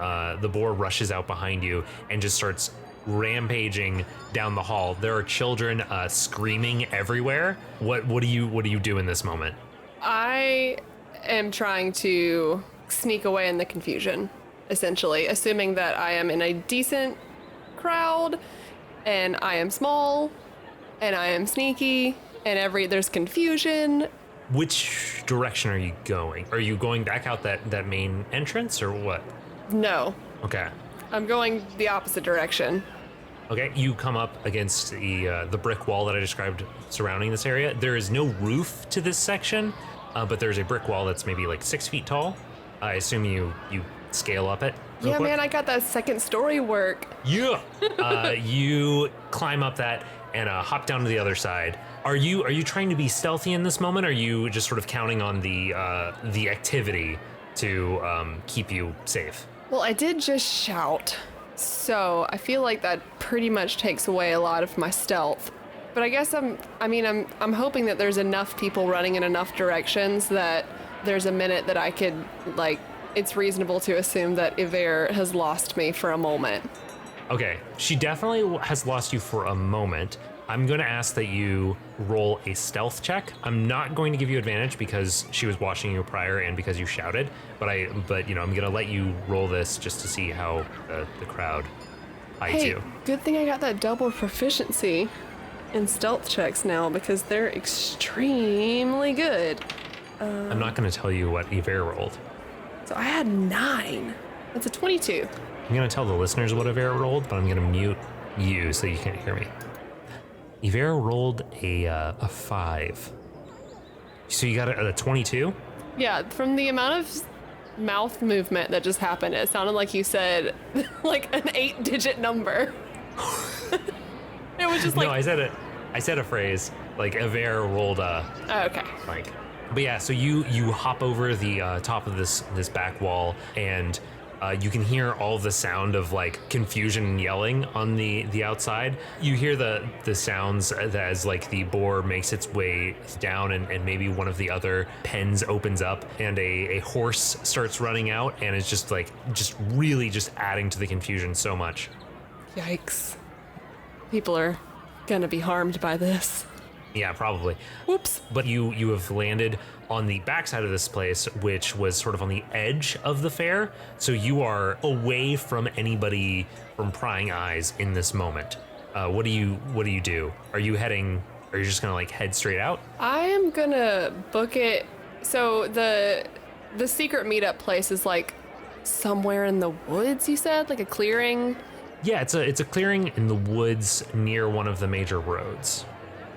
the boar rushes out behind you and just starts rampaging down the hall. There are children screaming everywhere. What do you do in this moment? I am trying to sneak away in the confusion, essentially, assuming that I am in a decent crowd and I am small and I am sneaky and there's confusion. Which direction are you going? Are you going back out that main entrance or what? No, Okay. I'm going the opposite direction. Okay, you come up against the brick wall that I described surrounding this area. There is no roof to this section, but there's a brick wall that's maybe like 6 feet tall. I assume you scale up it. real Yeah, quick. man, I got that second story work. Yeah. You climb up that and hop down to the other side. Are you trying to be stealthy in this moment? Or are you just sort of counting on the activity to keep you safe? Well, I did just shout, so I feel like that pretty much takes away a lot of my stealth. But I guess I'm hoping that there's enough people running in enough directions that there's a minute that I could, like, it's reasonable to assume that Iver has lost me for a moment. Okay, she definitely has lost you for a moment. I'm going to ask that you roll a stealth check. I'm not going to give you advantage because she was watching you prior and because you shouted, but I'm going to let you roll this just to see how the crowd eyes Hey, you. good thing I got that double proficiency in stealth checks now because they're extremely good. I'm not going to tell you what Iver rolled. So I had 9. That's a 22. I'm going to tell the listeners what Iver rolled, but I'm going to mute you so you can't hear me. Iver rolled a 5. So you got a 22? Yeah, from the amount of mouth movement that just happened, it sounded like you said like an 8-digit number. It was just like, No, I said a phrase. Like Iver rolled a oh, okay. like. But yeah, so you hop over the top of this back wall, and you can hear all the sound of like confusion and yelling on the outside. You hear the sounds as like the boar makes its way down, and maybe one of the other pens opens up, and a horse starts running out, and it's just really adding to the confusion so much. Yikes. People are gonna be harmed by this. Yeah, probably. Whoops. But you have landed on the backside of this place, which was sort of on the edge of the fair. So you are away from anybody from prying eyes in this moment. What do you do? Are you just gonna like head straight out? I am gonna book it. So the secret meetup place is like somewhere in the woods, you said? Like a clearing? Yeah, it's a clearing in the woods near one of the major roads.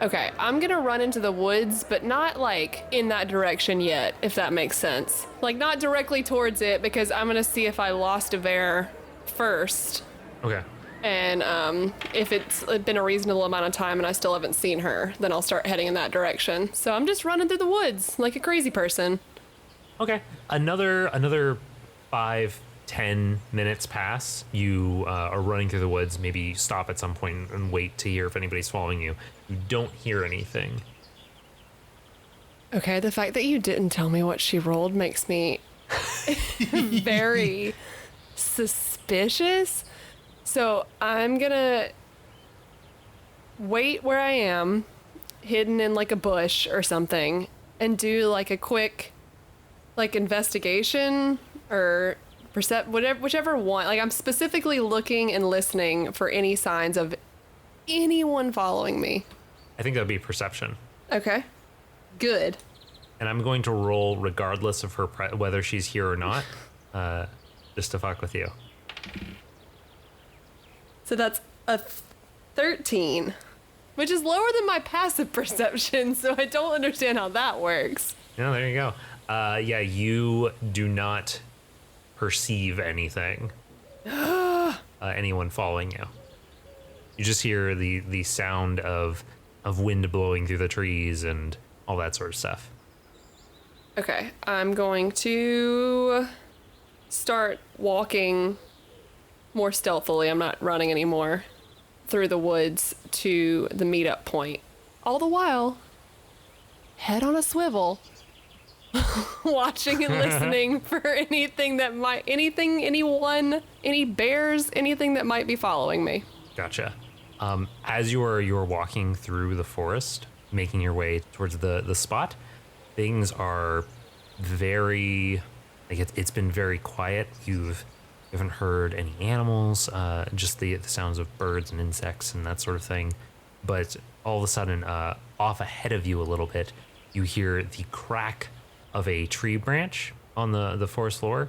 Okay, I'm gonna run into the woods, but not like in that direction yet, if that makes sense. Like not directly towards it, because I'm gonna see if I lost Iver first. Okay. And if it's been a reasonable amount of time and I still haven't seen her, then I'll start heading in that direction. So I'm just running through the woods like a crazy person. Okay. Another 5-10 minutes pass. You are running through the woods. Maybe stop at some point and wait to hear if anybody's following you. You don't hear anything. Okay, the fact that you didn't tell me what she rolled makes me very suspicious. So I'm gonna wait where I am, hidden in like a bush or something, and do like a quick like investigation or whichever one. Like I'm specifically looking and listening for any signs of anyone following me. I think that would be perception. Okay. Good. And I'm going to roll regardless of her whether she's here or not, just to fuck with you. So that's a 13, which is lower than my passive perception, so I don't understand how that works. Yeah, there you go. Yeah, you do not perceive anything. Anyone following you. You just hear the sound of wind blowing through the trees and all that sort of stuff. Okay, I'm going to start walking more stealthily. I'm not running anymore through the woods to the meetup point. All the while, head on a swivel, watching and listening for anything that might, anyone, any bears, anything that might be following me. Gotcha. As you're walking through the forest, making your way towards the spot, things are very, like it's been very quiet. You haven't heard any animals, just the sounds of birds and insects and that sort of thing. But all of a sudden, off ahead of you a little bit, you hear the crack of a tree branch on the forest floor.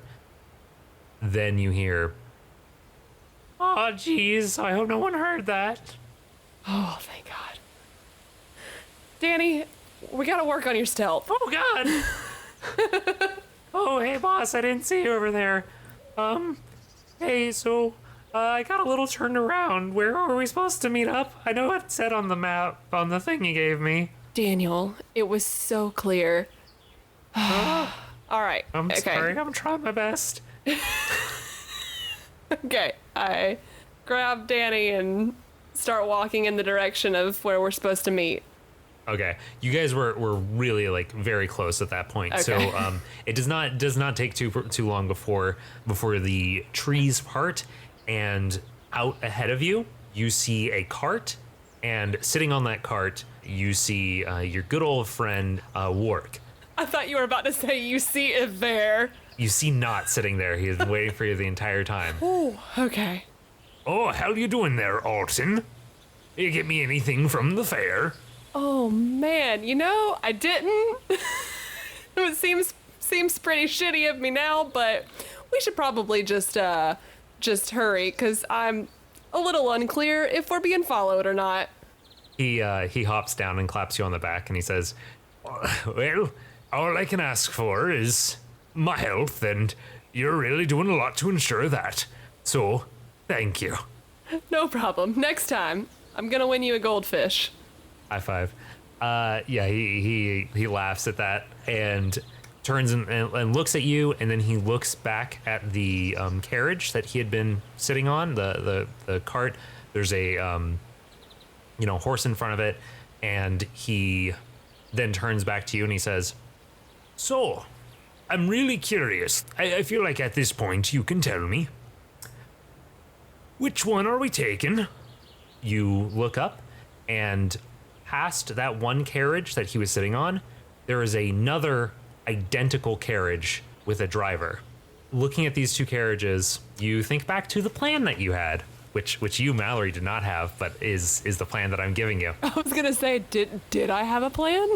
Then you hear, "Oh, geez, I hope no one heard that." Oh, thank God. Danny, We gotta work on your stealth. Oh God! Oh, hey boss, I didn't see you over there. Hey, so I got a little turned around. Where are we supposed to meet up? I know it said on the map on the thing you gave me. Daniel, it was so clear. All right. I'm okay. sorry. I'm trying my best. Okay. I grab Danny and start walking in the direction of where we're supposed to meet. Okay, you guys were really like very close at that point. Okay. So it does not take too long before the trees part, and out ahead of you you see a cart, and sitting on that cart you see your good old friend Wark. I thought you were about to say you see it there. You see Not sitting there. He has been waiting for you the entire time. Ooh, okay. Oh, how you doing there, Alton? You get me anything from the fair? Oh man, I didn't. It seems pretty shitty of me now, but we should probably just hurry, cause I'm a little unclear if we're being followed or not. He hops down and claps you on the back, and he says, "Well, all I can ask for is my health, and you're really doing a lot to ensure that. So, thank you." No problem. Next time, I'm gonna win you a goldfish. High five. Yeah, he laughs at that and turns and looks at you, and then he looks back at the carriage that he had been sitting on, the cart. There's a horse in front of it, and he then turns back to you and he says, "So, I'm really curious. I feel like at this point you can tell me. Which one are we taking?" You look up, and past that one carriage that he was sitting on, there is another identical carriage with a driver. Looking at these two carriages, you think back to the plan that you had, which you, Mallory, did not have, but is the plan that I'm giving you. I was gonna say, did I have a plan?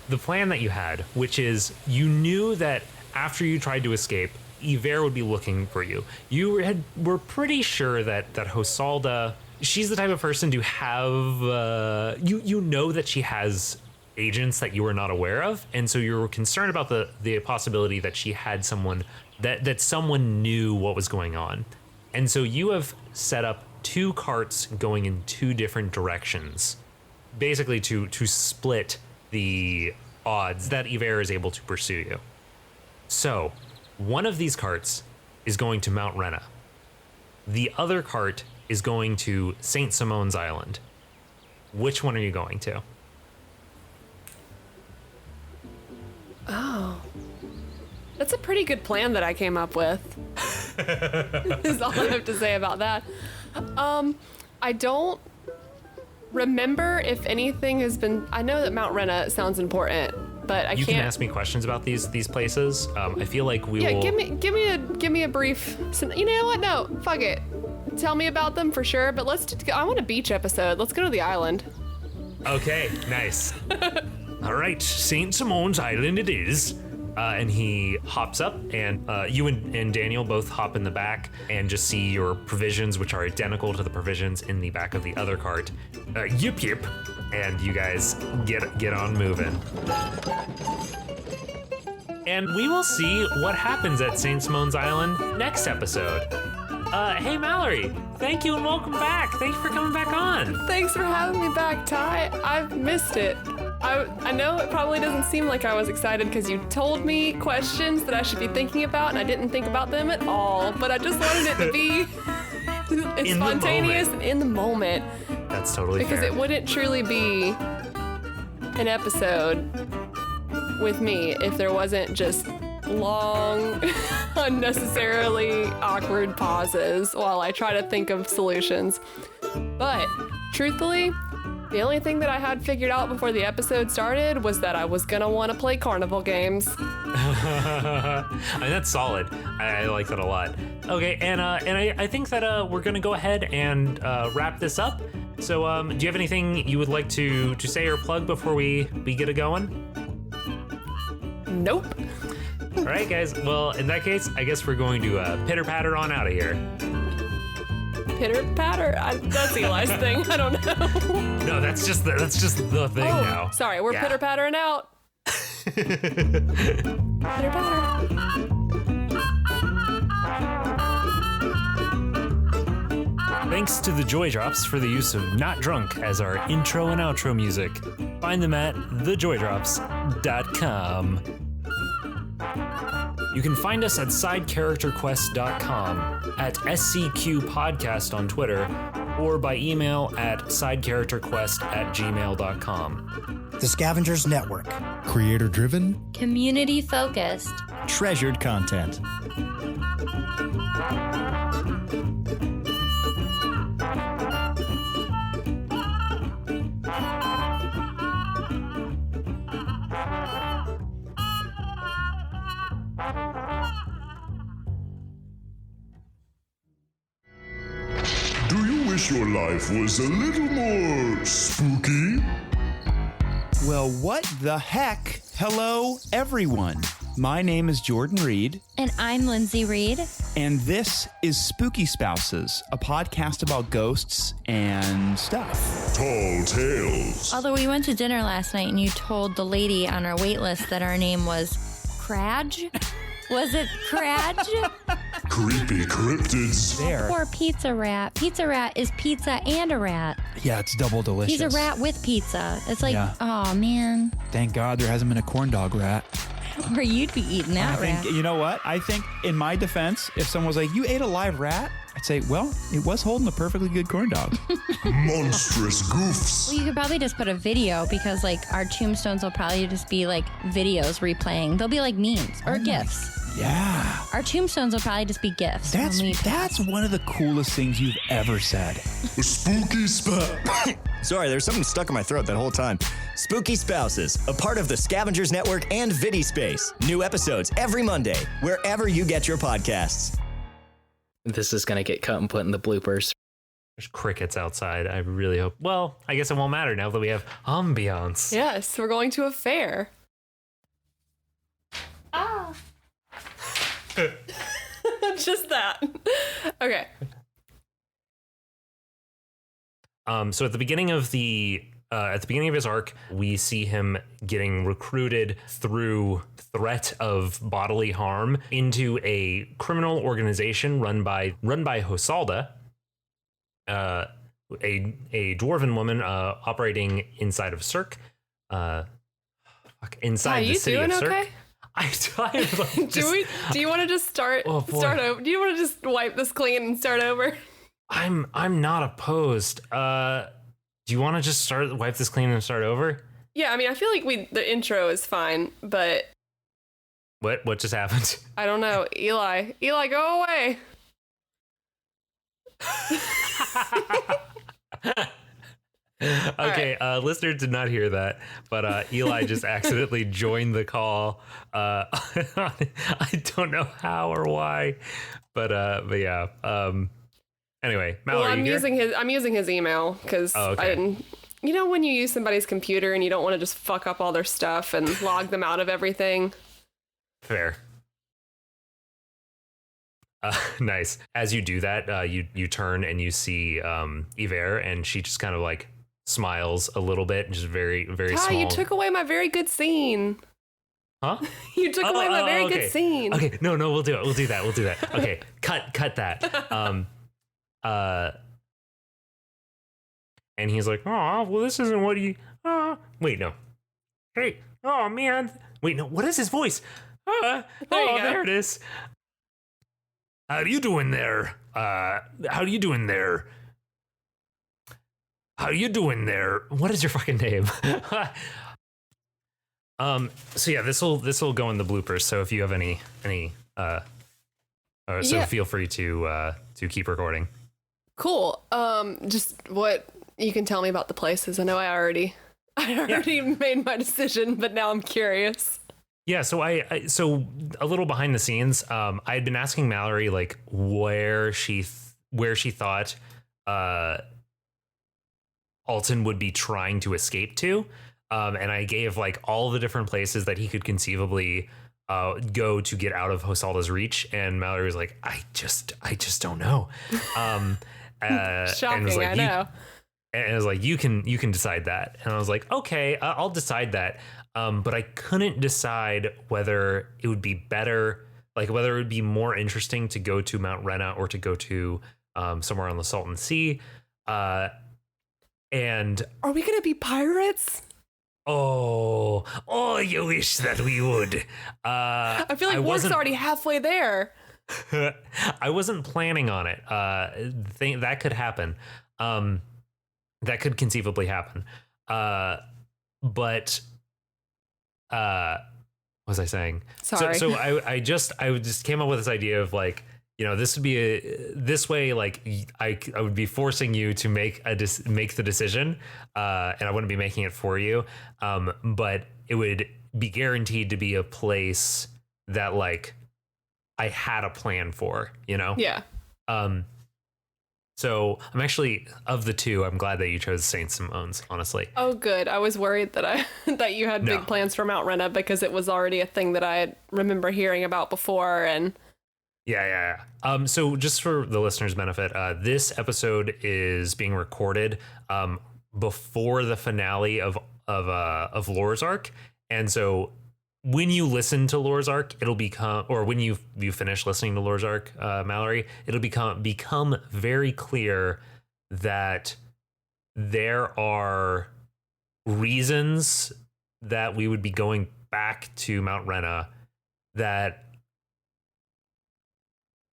The plan that you had, which is you knew that after you tried to escape, Yver would be looking for you. You were pretty sure that Hosalda, she's the type of person to have, you know that she has agents that you were not aware of, and so you were concerned about the possibility that she had someone, that someone knew what was going on. And so you have set up two carts going in two different directions, basically to split the odds that Yver is able to pursue you. So, one of these carts is going to Mount Rena. The other cart is going to St. Simone's Island. Which one are you going to? Oh. That's a pretty good plan that I came up with. Is all I have to say about that. I don't remember if anything has been. I know that Mount Rena sounds important, but I can't. You can ask me questions about these places. I feel like we will. Yeah, give me a brief. You know what? No, fuck it. Tell me about them for sure. But I want a beach episode. Let's go to the island. Okay, nice. All right, St. Simone's Island it is. And he hops up, and you and Daniel both hop in the back and just see your provisions, which are identical to the provisions in the back of the other cart. Yip yip, and you guys get on moving. And we will see what happens at St. Simone's Island next episode. Hey Mallory, thank you and welcome back. Thank you for coming back on. Thanks for having me back, Ty. I've missed it. I know it probably doesn't seem like I was excited because you told me questions that I should be thinking about, and I didn't think about them at all. But I just wanted it to be as spontaneous and in the moment. That's totally because fair. It wouldn't truly be an episode with me if there wasn't just long, unnecessarily awkward pauses while I try to think of solutions. But truthfully, the only thing that I had figured out before the episode started was that I was gonna want to play carnival games. I mean, that's solid. I like that a lot. Okay, and I think that we're gonna go ahead and wrap this up. So, do you have anything you would like to say or plug before we get it going? Nope. All right, guys. Well, in that case, I guess we're going to pitter patter on out of here. Pitter patter. That's Eli's thing. I don't know. No, that's just the thing now. Sorry, we're Yeah. pitter pattering out. Pitter patter. Thanks to the Joy Drops for the use of Not Drunk as our intro and outro music. Find them at thejordrops.com. You can find us at sidecharacterquest.com, at SCQ Podcast on Twitter, or by email at sidecharacterquest@gmail.com. The Scavengers Network. Creator driven, Community focused. Treasured content. Do you wish your life was a little more spooky? Well, what the heck? Hello, everyone. My name is Jordan Reed, And I'm Lindsay Reed. and this is Spooky Spouses, a podcast about ghosts and stuff. Tall tales. Although we went to dinner last night and you told the lady on our wait list that our name was Cradge. Was it Cradge? Creepy cryptids. There. Or Pizza Rat. Pizza Rat is pizza and a rat. Yeah, it's double delicious. He's a rat with pizza. It's like, Yeah. oh man. Thank God there hasn't been a corn dog rat. Or you'd be eating I that think, rat. you know what? I think in my defense, if someone was like, you ate a live rat? I'd say, well, it was holding a perfectly good corn dog. Monstrous goofs. Well, you could probably just put a video because like our tombstones will probably just be like videos replaying. They'll be like memes or GIFs. Yeah. Our tombstones will probably just be GIFs. when we pass. That's one of the coolest things you've ever said. A spooky spot. Sorry, there's something stuck in my throat that whole time. Spooky Spouses, a part of the Scavengers Network and VidiSpace. New episodes every Monday, wherever you get your podcasts. This is gonna get cut and put in the bloopers. There's crickets outside. I really hope. Well, I guess it won't matter now that we have ambiance. Yes, we're going to a fair. Ah. Just that. Okay. So at the beginning of his arc, we see him getting recruited through threat of bodily harm into a criminal organization run by Hosalda, a dwarven woman operating inside of Cirque, inside the city of Cirque. Okay? Do you want to just start over? Do you want to just wipe this clean and start over? I'm not opposed. Do you want to just wipe this clean and start over? Yeah, I mean, I feel like the intro is fine, but What just happened? I don't know. Eli, go away. Okay, listener did not hear that, but Eli just accidentally joined the call. I don't know how or why, but yeah. Anyway, Mallory, Well, you I'm using his email because Oh, okay. I didn't. You know when you use somebody's computer and you don't want to just fuck up all their stuff and log them out of everything. Fair. Nice. As you do that, you turn and you see Yver, and she just kind of like smiles a little bit, and just very, very Ty, small. you took away my very good scene. Huh? You took away my very good scene. Okay, no, we'll do it. We'll do that. Okay, cut that. And he's like, oh, well, this isn't what he. Wait, no. Hey, oh man. Wait, no. What is his voice? There you go. There it is. How are you doing there? How are you doing there? What is your fucking name? So yeah, this will go in the bloopers. So if you have any Yeah. feel free to keep recording. Cool. Just what you can tell me about the places. I know I already made my decision, but now I'm curious. Yeah, so so a little behind the scenes, I had been asking Mallory like where she thought Alton would be trying to escape to, and I gave like all the different places that he could conceivably go to get out of Hosalda's reach, and Mallory was like, I just don't know. Shocking, was like, I know. And it was like, you can decide that. And I was like, okay, I'll decide that. But I couldn't decide whether it would be better, like whether it would be more interesting to go to Mount Rena or to go to somewhere on the Salton Sea. And are we gonna be pirates? oh, you wish that we would. I feel like Wark's already halfway there. I wasn't planning on it. That could happen. That could conceivably happen. But what was I saying? Sorry. So I just came up with this idea of like, this would be this way. Like I would be forcing you to make the decision, and I wouldn't be making it for you. But it would be guaranteed to be a place that like I had a plan for, Yeah. So I'm actually, of the two, I'm glad that you chose St. Simone's, honestly. Oh, good. I was worried that that you had big plans for Mount Rena because it was already a thing that I remember hearing about before. And yeah. So just for the listeners' benefit, this episode is being recorded before the finale of Lore's Arc, and so when you listen to Lore's Arc, it'll become, or when you finish listening to Lore's Arc, Mallory, it'll become very clear that there are reasons that we would be going back to Mount Rena that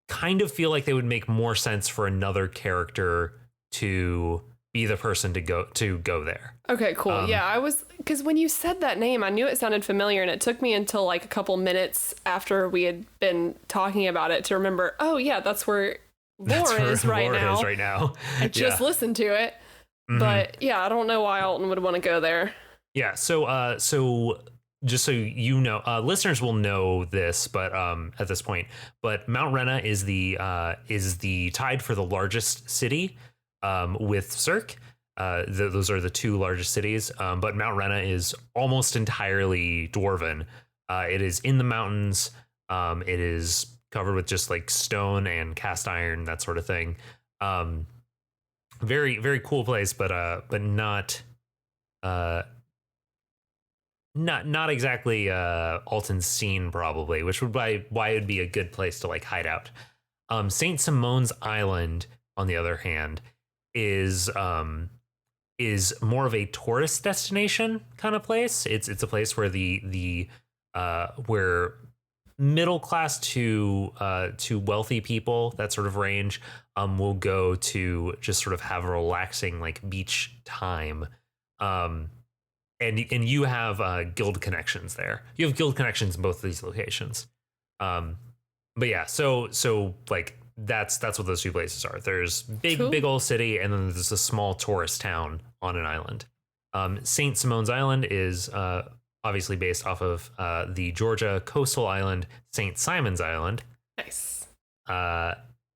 kind of feel like they would make more sense for another character to be the person to go there. Okay, cool. Yeah, because when you said that name, I knew it sounded familiar, and it took me until like a couple minutes after we had been talking about it to remember, oh yeah, that's where Lore is right now. I just listened to it. Mm-hmm. But yeah, I don't know why Alton would want to go there. Yeah, so just so you know, listeners will know this, but at this point, but Mount Rena is the tied for the largest city with Cirque. Those are the two largest cities, but Mount Rena is almost entirely dwarven. It is in the mountains. It is covered with just like stone and cast iron, that sort of thing. Very, very cool place, but not exactly Alton's scene, probably, which would be why it would be a good place to like hide out. St. Simone's Island, on the other hand, is more of a tourist destination kind of place. It's a place where where middle class to wealthy people, that sort of range, will go to just sort of have a relaxing like beach time. And you have guild connections there. You have guild connections in both of these locations. But yeah, so like that's what those two places are. There's big old city, and then there's a small tourist town on an island. St. Simone's Island is obviously based off of the Georgia coastal island, St. Simon's Island. Nice.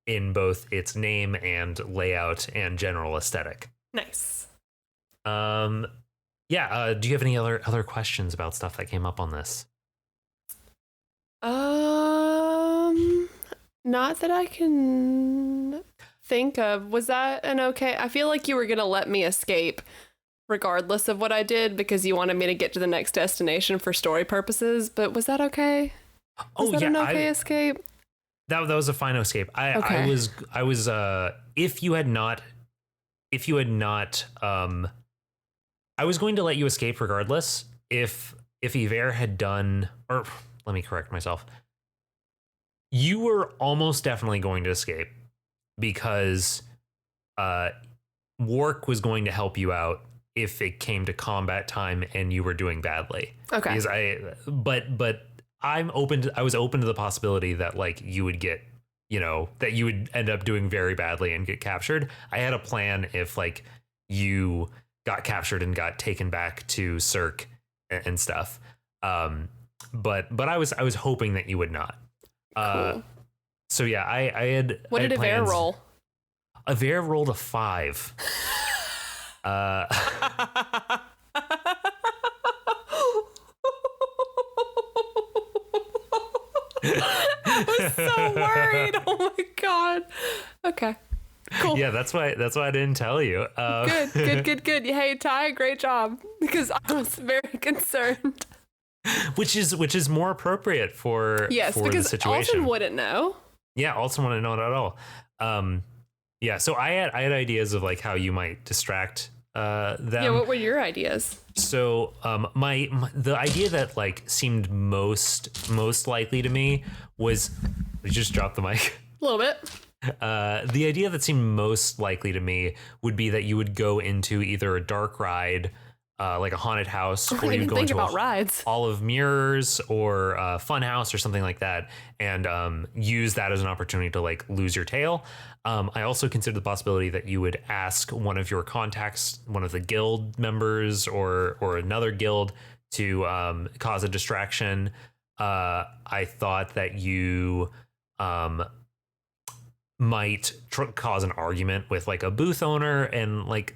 In both its name and layout and general aesthetic. Nice. Yeah. Do you have any other questions about stuff that came up on this? Not that I can think of. Was that an okay? I feel like you were gonna let me escape regardless of what I did because you wanted me to get to the next destination for story purposes, but was that okay? Was that an okay escape? That was a fine escape. I was if you had not I was going to let you escape regardless if Yver had done, or let me correct myself. You were almost definitely going to escape because Wark was going to help you out if it came to combat time and you were doing badly. Okay. Because I was open to the possibility that like you would get, that you would end up doing very badly and get captured. I had a plan if like you got captured and got taken back to Cirque and stuff. But I was hoping that you would not. Cool. So yeah, I had. What did Yver roll? Yver rolled a 5. I was so worried. Oh my god. Okay. Cool. Yeah, that's why I didn't tell you. Good. Hey, Ty, great job. Because I was very concerned. Which is more appropriate for because the situation. Alton wouldn't know. Yeah, Alton wouldn't know it at all. Yeah, so I had ideas of like how you might distract them. Yeah, what were your ideas? So the idea that like seemed most likely to me was, we just dropped the mic. A little bit. The idea that seemed most likely to me would be that you would go into either a dark ride, like a haunted house, or you'd go into about rides. Hall of Mirrors or a fun house or something like that, and use that as an opportunity to like lose your tail. I also considered the possibility that you would ask one of your contacts, one of the guild members or another guild, to cause a distraction. I thought that you might cause an argument with like a booth owner and like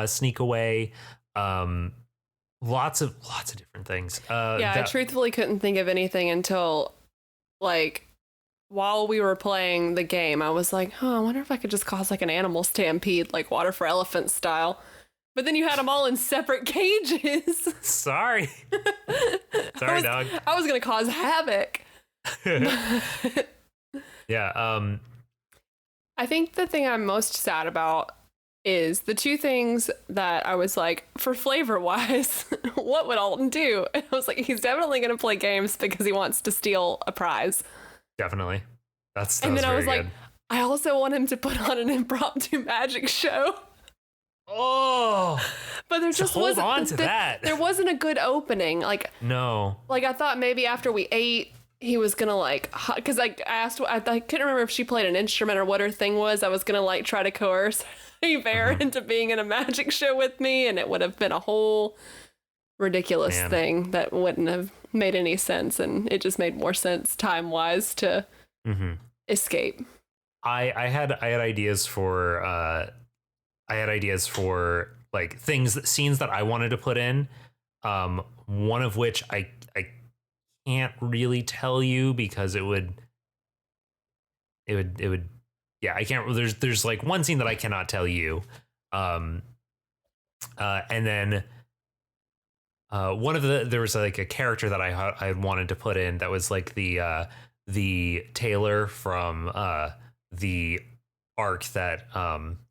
sneak away. Lots of different things. I truthfully couldn't think of anything until like while we were playing the game. I was like, I wonder if I could just cause like an animal stampede, like Water for Elephants style. But then you had them all in separate cages. Sorry, dog. I was gonna cause havoc. Yeah. I think the thing I'm most sad about is the two things that I was like, for flavor wise, what would Alton do? And I was like, he's definitely going to play games because he wants to steal a prize. Definitely. And then I was like, I also want him to put on an impromptu magic show. Oh, but there just hold on to that. There wasn't a good opening. Like, no. Like, I thought maybe after we ate, he was gonna like, because I asked, I couldn't remember if she played an instrument or what her thing was. I was gonna like try to coerce Bear into being in a magic show with me, and it would have been a whole ridiculous thing that wouldn't have made any sense, and it just made more sense time wise to escape. I had ideas for like scenes that I wanted to put in. One of which I can't really tell you because it would I can't. There's like one scene that I cannot tell you, and then one of there was like a character that I wanted to put in that was like the tailor from the arc that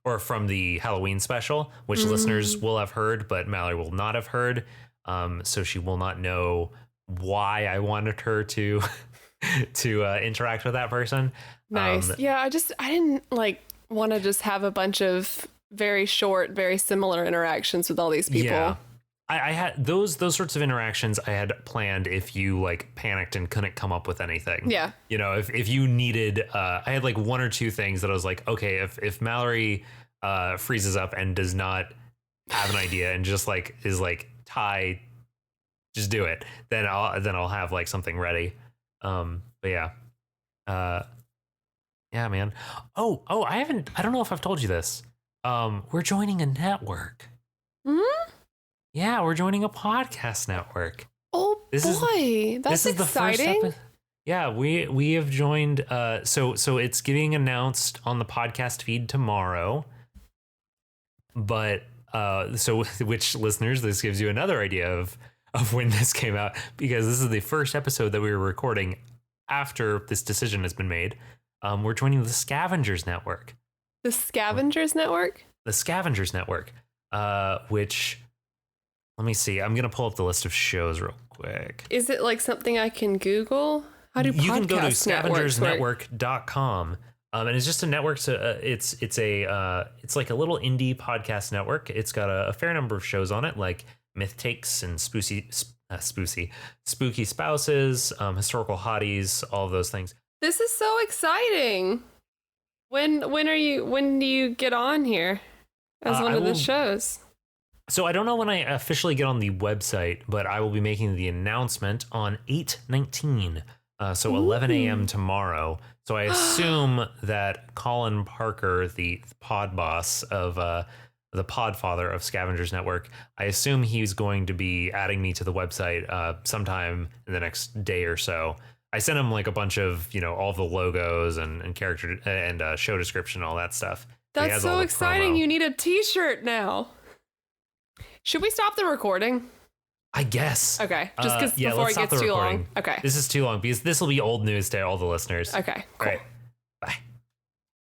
or from the Halloween special, which listeners will have heard, but Mallory will not have heard, so she will not know why I wanted her to interact with that person. Nice. I didn't like want to just have a bunch of very short, very similar interactions with all these people. Yeah. I had those sorts of interactions I had planned if you like panicked and couldn't come up with anything. Yeah. You know, if you needed, I had like one or two things that I was like, okay, if Mallory freezes up and does not have an idea and just like is like, Ty, just do it, then I'll have like something ready. But yeah. Yeah, man. Oh, I don't know if I've told you this. We're joining a network. Yeah, we're joining a podcast network. Oh, that's exciting. Yeah, we have joined. So it's getting announced on the podcast feed tomorrow. But so which listeners, this gives you another idea of when this came out, because this is the first episode that we were recording after this decision has been made. We're joining the Scavengers Network. The Scavengers Network? The Scavengers Network, which, let me see. I'm going to pull up the list of shows real quick. Is it like something I can Google? How do you can go to scavengersnetwork.com, and it's just a network. So it's like a little indie podcast network. It's got a fair number of shows on it, like Myth Takes and Spooky Spouses, Historical Hotties, all of those things. This is so exciting. When do you get on here as one of the shows? So I don't know when I officially get on the website, but I will be making the announcement on 8/19, so 11 a.m. tomorrow. So I assume that Colin Parker, the pod boss of the podfather of Scavengers Network, I assume he's going to be adding me to the website sometime in the next day or so. I sent him like a bunch of, all the logos and character and show description, all that stuff. That's has all so the exciting. promo. You need a t-shirt now. Should we stop the recording? I guess. Okay, just because yeah, before let's it stop gets the too long. recording. Okay. This is too long because this will be old news to all the listeners. Okay, cool. All right.